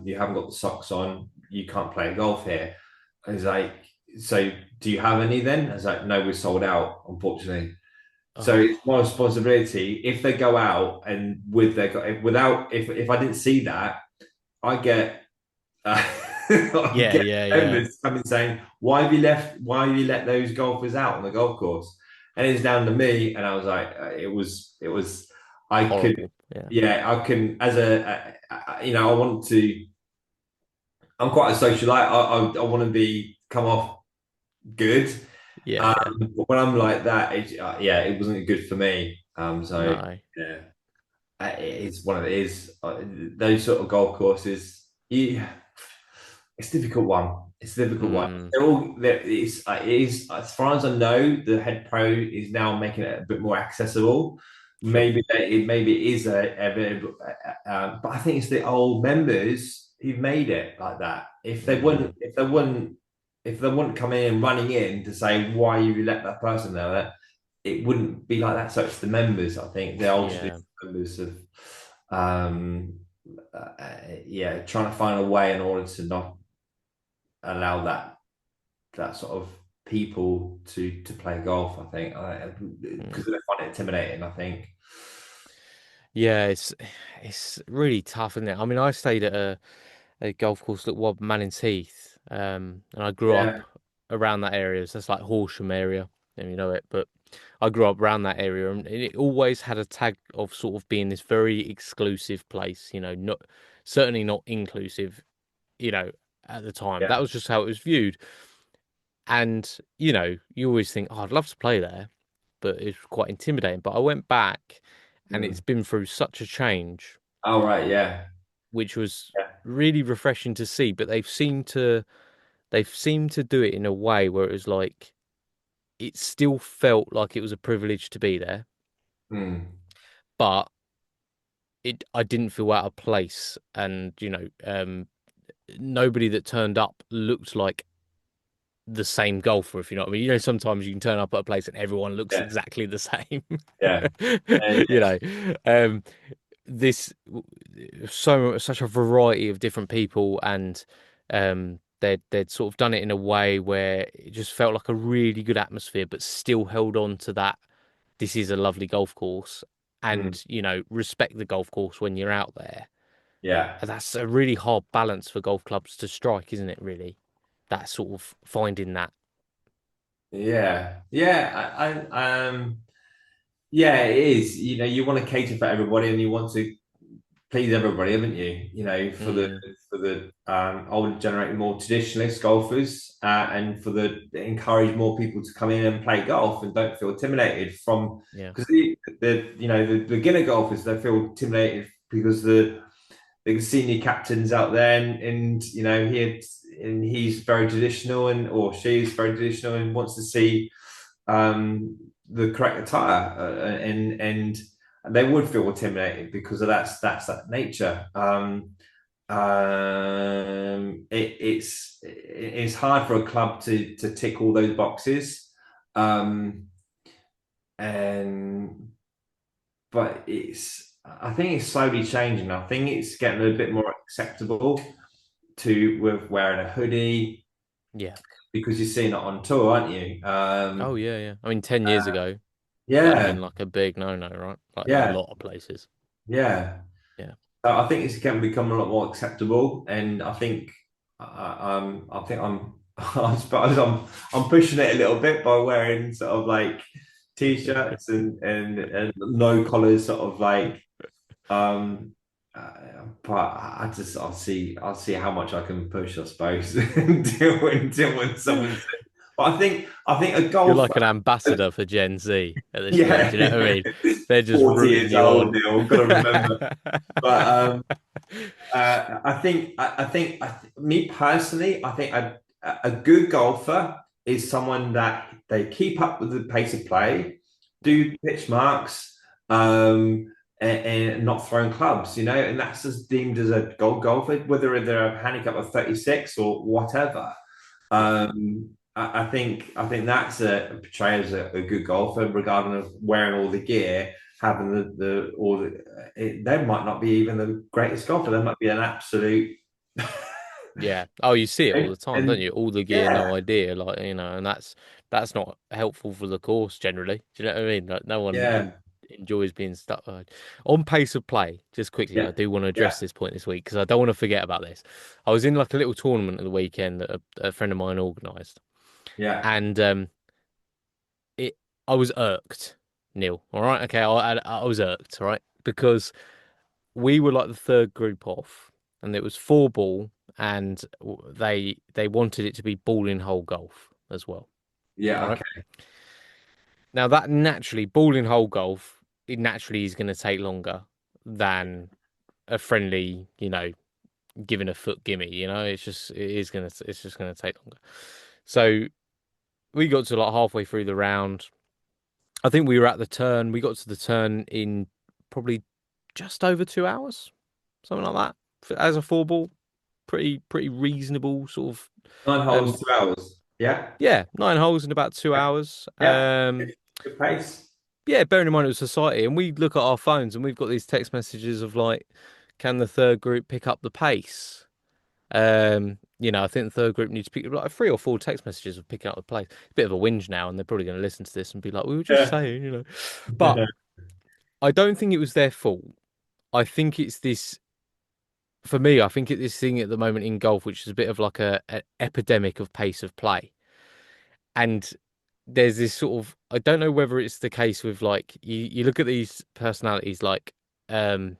[SPEAKER 2] you haven't got the socks on. You can't play golf here." I was like, "So do you have any then?" I was like, "No, we're sold out, unfortunately." So
[SPEAKER 1] Oh,
[SPEAKER 2] it's my responsibility. If they go out and with their without if I didn't see that, I get I
[SPEAKER 1] yeah,
[SPEAKER 2] get
[SPEAKER 1] yeah, yeah.
[SPEAKER 2] members coming saying, "Why have you left? Why have you let those golfers out on the golf course?" And it's down to me, and I was like, it was. I could,
[SPEAKER 1] Horrible. Yeah.
[SPEAKER 2] yeah, I can as I want to. I'm quite a socialite. I want to be come off good.
[SPEAKER 1] Yeah, yeah.
[SPEAKER 2] But when I'm like that, yeah, it wasn't good for me. So
[SPEAKER 1] No.
[SPEAKER 2] yeah, it is one of it is those sort of golf courses. It's a difficult one. It's a difficult one.
[SPEAKER 1] Mm,
[SPEAKER 2] They're all there. It is as far as I know, the head pro is now making it a bit more accessible.
[SPEAKER 1] sure.
[SPEAKER 2] Maybe it is a bit, but I think it's the old members who've made it like that.
[SPEAKER 1] Mm,
[SPEAKER 2] If they wouldn't come in running in to say why you let that person there, it wouldn't be like that. So it's the members, I think, the old
[SPEAKER 1] yeah.
[SPEAKER 2] traditional members of, um, yeah, trying to find a way in order to not allow that sort of people to play golf. I think
[SPEAKER 1] Mm.
[SPEAKER 2] because they find it intimidating. I think.
[SPEAKER 1] Yeah, it's really tough, isn't it? I mean, I stayed at a golf course at Manning's Heath, and I grew up
[SPEAKER 2] Yeah.
[SPEAKER 1] around that area. So that's like Horsham area, if you know it. But I grew up around that area, and it always had a tag of sort of being this very exclusive place. Not certainly not inclusive. At the time, that
[SPEAKER 2] Yeah.
[SPEAKER 1] was just how it was viewed. And you always think, oh, I'd love to play there, but it's quite intimidating. But I went back, and it's
[SPEAKER 2] Mm.
[SPEAKER 1] been through such a change,
[SPEAKER 2] Oh right. Yeah.
[SPEAKER 1] which was
[SPEAKER 2] Yeah.
[SPEAKER 1] really refreshing to see. But they've seemed to do it in a way where it was like it still felt like it was a privilege to be there,
[SPEAKER 2] Mm.
[SPEAKER 1] but I didn't feel out of place, and nobody that turned up looked like the same golfer, if you know what I mean. Sometimes you can turn up at a place and everyone looks
[SPEAKER 2] Yeah.
[SPEAKER 1] exactly the same.
[SPEAKER 2] Yeah.
[SPEAKER 1] You know, um, this such a variety of different people, and they'd sort of done it in a way where it just felt like a really good atmosphere, but still held on to that. This is a lovely golf course,
[SPEAKER 2] Mm.
[SPEAKER 1] and respect the golf course when you're out there.
[SPEAKER 2] Yeah.
[SPEAKER 1] And that's a really hard balance for golf clubs to strike, isn't it? Really, that sort of finding that.
[SPEAKER 2] Yeah. Yeah. Yeah, it is. You want to cater for everybody and you want to please everybody, haven't you? For the
[SPEAKER 1] Mm.
[SPEAKER 2] for the older generation, more traditionalist golfers, and for the encourage more people to come in and play golf and don't feel intimidated from
[SPEAKER 1] Yeah.
[SPEAKER 2] because the beginner golfers they feel intimidated because the senior captains out there and he's very traditional and or she's very traditional and wants to see the correct attire and they would feel intimidated because of that's that nature. It's hard for a club to tick all those boxes, um, and but it's I think it's slowly changing. I think it's getting a bit more acceptable to with wearing a hoodie
[SPEAKER 1] Yeah.
[SPEAKER 2] because you're seeing it on tour, aren't you?
[SPEAKER 1] Oh yeah, yeah. I mean, 10 years ago, that'd have
[SPEAKER 2] Yeah,
[SPEAKER 1] been like a big no-no, right? Like in a
[SPEAKER 2] yeah,
[SPEAKER 1] lot of places.
[SPEAKER 2] yeah.
[SPEAKER 1] Yeah.
[SPEAKER 2] I think it's going to become a lot more acceptable, and I think I'm, I suppose I'm pushing it a little bit by wearing sort of like t-shirts and no collars, sort of like, um, uh, but I'll see how much I can push, I suppose, until when someone says. But I think a
[SPEAKER 1] You're like
[SPEAKER 2] golfer,
[SPEAKER 1] an ambassador for Gen Z at this point.
[SPEAKER 2] yeah,
[SPEAKER 1] You know what I mean? They're just
[SPEAKER 2] 40
[SPEAKER 1] rooting
[SPEAKER 2] years
[SPEAKER 1] you
[SPEAKER 2] old,
[SPEAKER 1] on.
[SPEAKER 2] Neil, got to remember. But me personally, I think a good golfer is someone that they keep up with the pace of play, do pitch marks, and not throwing clubs, and that's just deemed as a gold golfer, whether they're a handicap of 36 or whatever.
[SPEAKER 1] Yeah.
[SPEAKER 2] I think that's a portrayed as a good golfer, regardless of wearing all the gear, having the all the. They might not be even the greatest golfer. They might be an absolute.
[SPEAKER 1] Yeah. Oh, you see it all the time, don't
[SPEAKER 2] and
[SPEAKER 1] you? All the gear,
[SPEAKER 2] yeah,
[SPEAKER 1] no idea. Like, and that's not helpful for the course generally. Do you know what I mean? Like, no one
[SPEAKER 2] yeah,
[SPEAKER 1] enjoys being stuck on pace of play. Just quickly, I
[SPEAKER 2] yeah,
[SPEAKER 1] do want to
[SPEAKER 2] yeah,
[SPEAKER 1] address this point this week because I don't want to forget about this. I was in like a little tournament at the weekend that a friend of mine organised,
[SPEAKER 2] yeah,
[SPEAKER 1] and it I was irked, Neil. All right, okay, I was irked, all right, because we were like the third group off, and it was four ball, and they wanted it to be ball in hole golf as well. All
[SPEAKER 2] yeah.
[SPEAKER 1] right.
[SPEAKER 2] Okay,
[SPEAKER 1] Now that naturally ball in hole golf, it naturally is going to take longer than a friendly, giving a foot gimme. It's just gonna take longer. So we got to like halfway through the round. I think we were at the turn. We got to the turn in probably just over 2 hours, something like that. As a four ball, pretty reasonable sort of.
[SPEAKER 2] 9 holes,
[SPEAKER 1] Um,
[SPEAKER 2] 2 hours. Yeah,
[SPEAKER 1] yeah, 9 holes in about 2 hours.
[SPEAKER 2] yeah. Good pace.
[SPEAKER 1] Yeah, bearing in mind it was society, and we look at our phones and we've got these text messages of like, can the third group pick up the pace? I think the third group needs to pick up like three or four text messages of picking up the pace. It's a bit of a whinge now, and they're probably going to listen to this and be like, we were just
[SPEAKER 2] Yeah,
[SPEAKER 1] saying. But I don't think it was their fault. I think it's this for me. I think it's this thing at the moment in golf, which is a bit of like a epidemic of pace of play, and there's this sort of I don't know whether it's the case with like you look at these personalities like Mark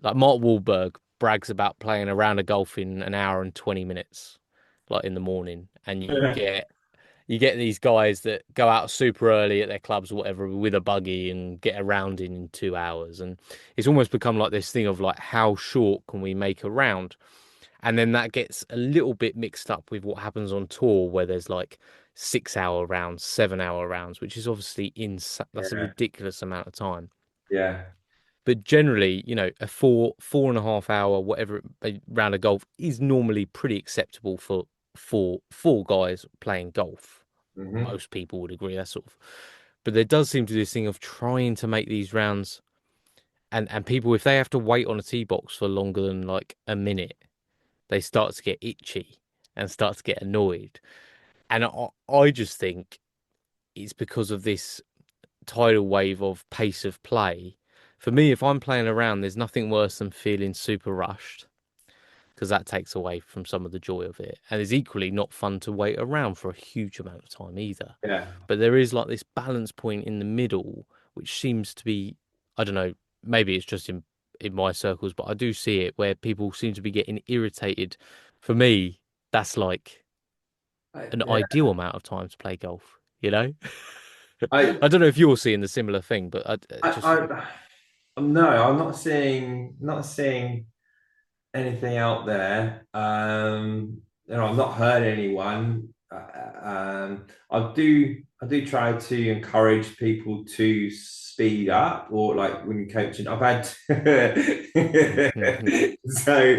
[SPEAKER 1] Wahlberg brags about playing a round of golf in an hour and 20 minutes, like in the morning, and you get these guys that go out super early at their clubs or whatever with a buggy and get around in 2 hours. And it's almost become like this thing of like, how short can we make a round? And then that gets a little bit mixed up with what happens on tour, where there's like 6 hour rounds, 7 hour rounds, which is obviously that's a
[SPEAKER 2] yeah,
[SPEAKER 1] ridiculous amount of time.
[SPEAKER 2] yeah.
[SPEAKER 1] But generally, a 4.5 hour, whatever a round of golf is normally pretty acceptable for four guys playing golf.
[SPEAKER 2] Hmm.
[SPEAKER 1] Most people would agree. That's sort of, but there does seem to be this thing of trying to make these rounds, and people, if they have to wait on a tee box for longer than like a minute, they start to get itchy and start to get annoyed. And I just think it's because of this tidal wave of pace of play. For me, if I'm playing around, there's nothing worse than feeling super rushed because that takes away from some of the joy of it. And it's equally not fun to wait around for a huge amount of time either.
[SPEAKER 2] Yeah,
[SPEAKER 1] But there is like this balance point in the middle, which seems to be, I don't know, maybe it's just in my circles, but I do see it where people seem to be getting irritated. For me, that's like an
[SPEAKER 2] Yeah,
[SPEAKER 1] ideal amount of time to play golf, you know?
[SPEAKER 2] I,
[SPEAKER 1] I don't know if you're seeing the similar thing, but just
[SPEAKER 2] no, I'm not seeing anything out there. I've not heard anyone. I do try to encourage people to speed up, or like when you're coaching. I've had so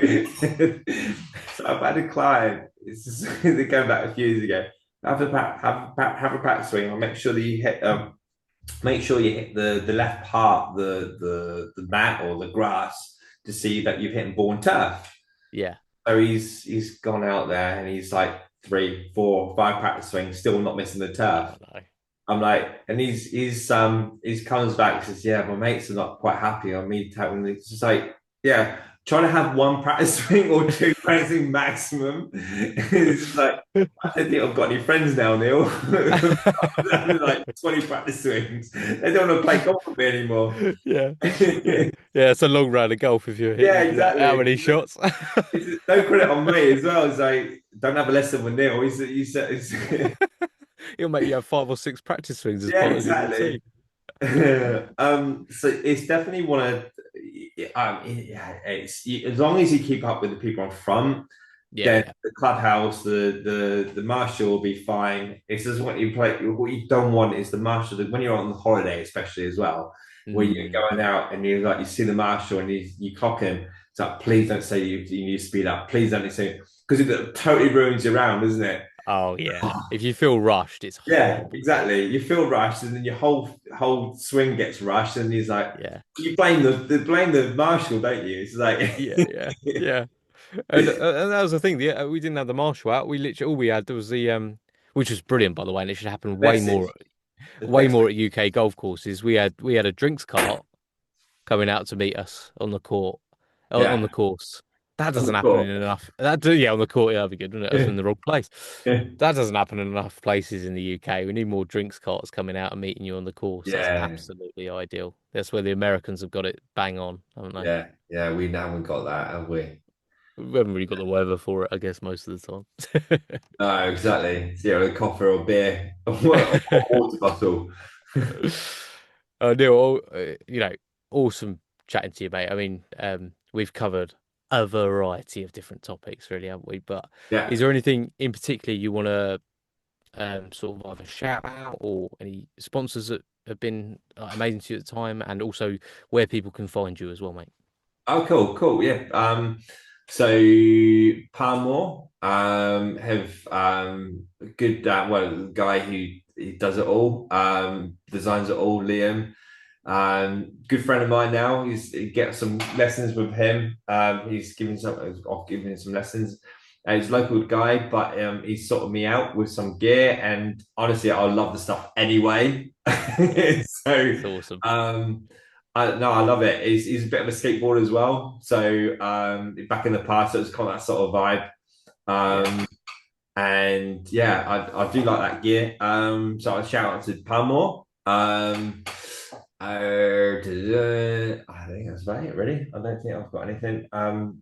[SPEAKER 2] so I've had a client. It's just they're going back a few years ago. Have a practice swing. I'll make sure that you hit make sure you hit the left part, the mat or the grass to see that you've hit ball and turf.
[SPEAKER 1] yeah,
[SPEAKER 2] So he's gone out there and he's like 3, 4, 5 practice swings, still not missing the turf.
[SPEAKER 1] oh no,
[SPEAKER 2] I'm like, and he's comes back and says, yeah, my mates are not quite happy on me telling me. It's just like, yeah, trying to have one practice swing or two practice swing maximum. It's just like, I don't think I've got any friends now, Neil. Like 20 practice swings. They don't want to play golf with me anymore.
[SPEAKER 1] yeah, yeah, yeah. It's a long round of golf if you're
[SPEAKER 2] Yeah,
[SPEAKER 1] hitting how
[SPEAKER 2] exactly.
[SPEAKER 1] many shots.
[SPEAKER 2] It's no credit on me as well. It's like, don't have a lesson with Neil. He's
[SPEAKER 1] He'll make you have 5 or 6 practice swings as
[SPEAKER 2] yeah,
[SPEAKER 1] part of your
[SPEAKER 2] exactly.
[SPEAKER 1] routine.
[SPEAKER 2] So it's definitely one of yeah, it's as long as you keep up with the people on front,
[SPEAKER 1] Yeah,
[SPEAKER 2] then
[SPEAKER 1] yeah.
[SPEAKER 2] the clubhouse, the marshal will be fine. It's just what you play. What you don't want is the marshal when you're on holiday, especially as well, where you're
[SPEAKER 1] Mm.
[SPEAKER 2] going out and you see the marshal and you clock him. It's like, please don't say you need to speed up. Please don't say because it totally ruins your round, doesn't it?
[SPEAKER 1] Oh yeah. If you feel rushed, it's
[SPEAKER 2] Yeah,
[SPEAKER 1] horrible.
[SPEAKER 2] exactly. You feel rushed, and then your whole swing gets rushed, and he's like,
[SPEAKER 1] Yeah,
[SPEAKER 2] you blame the marshal, don't you? It's like,
[SPEAKER 1] yeah, yeah, yeah. And that was the thing. We didn't have the marshal out. We literally all we had was the which was brilliant by the way, and it should happen
[SPEAKER 2] message, the
[SPEAKER 1] way
[SPEAKER 2] text
[SPEAKER 1] more at UK golf courses. We had a drinks cart coming out to meet us on the court, on
[SPEAKER 2] yeah,
[SPEAKER 1] the course. That
[SPEAKER 2] on the
[SPEAKER 1] doesn't happen in
[SPEAKER 2] court.
[SPEAKER 1] enough. Yeah, on the court, yeah, that'd be good, wouldn't it? I was in the wrong place. That doesn't happen in enough places in the UK. We need more drinks carts coming out and meeting you on the course. That's
[SPEAKER 2] Yeah,
[SPEAKER 1] absolutely ideal. That's where the Americans have got it bang on, haven't they?
[SPEAKER 2] yeah, yeah. We haven't got that, have we?
[SPEAKER 1] We haven't really got the weather for it, I guess, most of the
[SPEAKER 2] No, exactly. Zero a coffee or beer or
[SPEAKER 1] time.
[SPEAKER 2] water bottle.
[SPEAKER 1] Neil, awesome chatting to you, mate. I mean, we've covered a variety of different topics, really, haven't we? But
[SPEAKER 2] Yeah.
[SPEAKER 1] is there anything in particular you want to sort of either shout out or any sponsors that have been amazing to you at the time, and also where people can find you as well, mate?
[SPEAKER 2] Oh, cool, cool. Yeah. So Palmore have a good well, the guy who he does it all, designs it all, Liam. Good friend of mine now. He gets some lessons with him. I've given him some lessons. He's a local guy, but he's sorted me out with some gear, and honestly, I love the stuff anyway. So,
[SPEAKER 1] It's awesome.
[SPEAKER 2] no, I love it. He's a bit of a skateboarder as well. So, back in the past, it was kind of that sort of vibe.
[SPEAKER 1] Yeah,
[SPEAKER 2] And yeah, I do like that gear. So I shout out to Palmore. I think that's about it, really. I don't think I've got anything.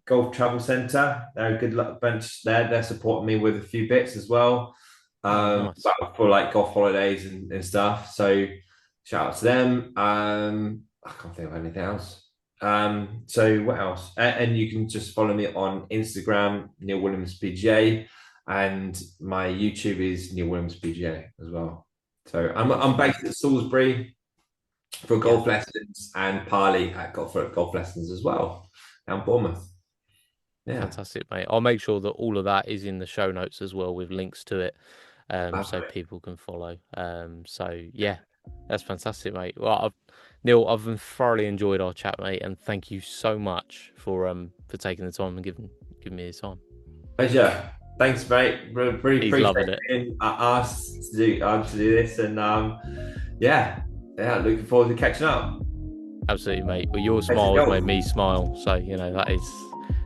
[SPEAKER 2] Golf Travel Centre, they're a good bunch there. They're supporting me with a few bits as well.
[SPEAKER 1] oh, nice.
[SPEAKER 2] For like golf holidays and stuff. So shout out to them. I can't think of anything else. So what else? And you can just follow me on Instagram, Neil Williams PGA, and my YouTube is Neil Williams PGA as well. So I'm
[SPEAKER 1] Awesome, mate.
[SPEAKER 2] based at Salisbury for
[SPEAKER 1] Yeah.
[SPEAKER 2] golf lessons and Parley for golf lessons as well down Bournemouth. Yeah,
[SPEAKER 1] Fantastic, mate. I'll make sure that all of that is in the show notes as well with links to it, so
[SPEAKER 2] lovely.
[SPEAKER 1] people can follow. So yeah, that's fantastic, mate. Well, Neil, I've thoroughly enjoyed our chat, mate, and thank you so much for taking the time and giving me the time.
[SPEAKER 2] Pleasure. Thanks, mate. Really
[SPEAKER 1] He's
[SPEAKER 2] appreciate
[SPEAKER 1] loving it.
[SPEAKER 2] being asked to do this, and yeah, yeah, looking forward to catching up.
[SPEAKER 1] Absolutely, mate. Well, your
[SPEAKER 2] Thanks for
[SPEAKER 1] smile has made me smile, so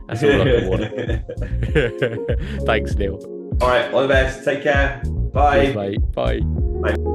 [SPEAKER 1] that's all I can want. Thanks, Neil.
[SPEAKER 2] All right, all the best. Take care.
[SPEAKER 1] Cheers,
[SPEAKER 2] Bye.
[SPEAKER 1] mate. Bye.
[SPEAKER 2] Bye.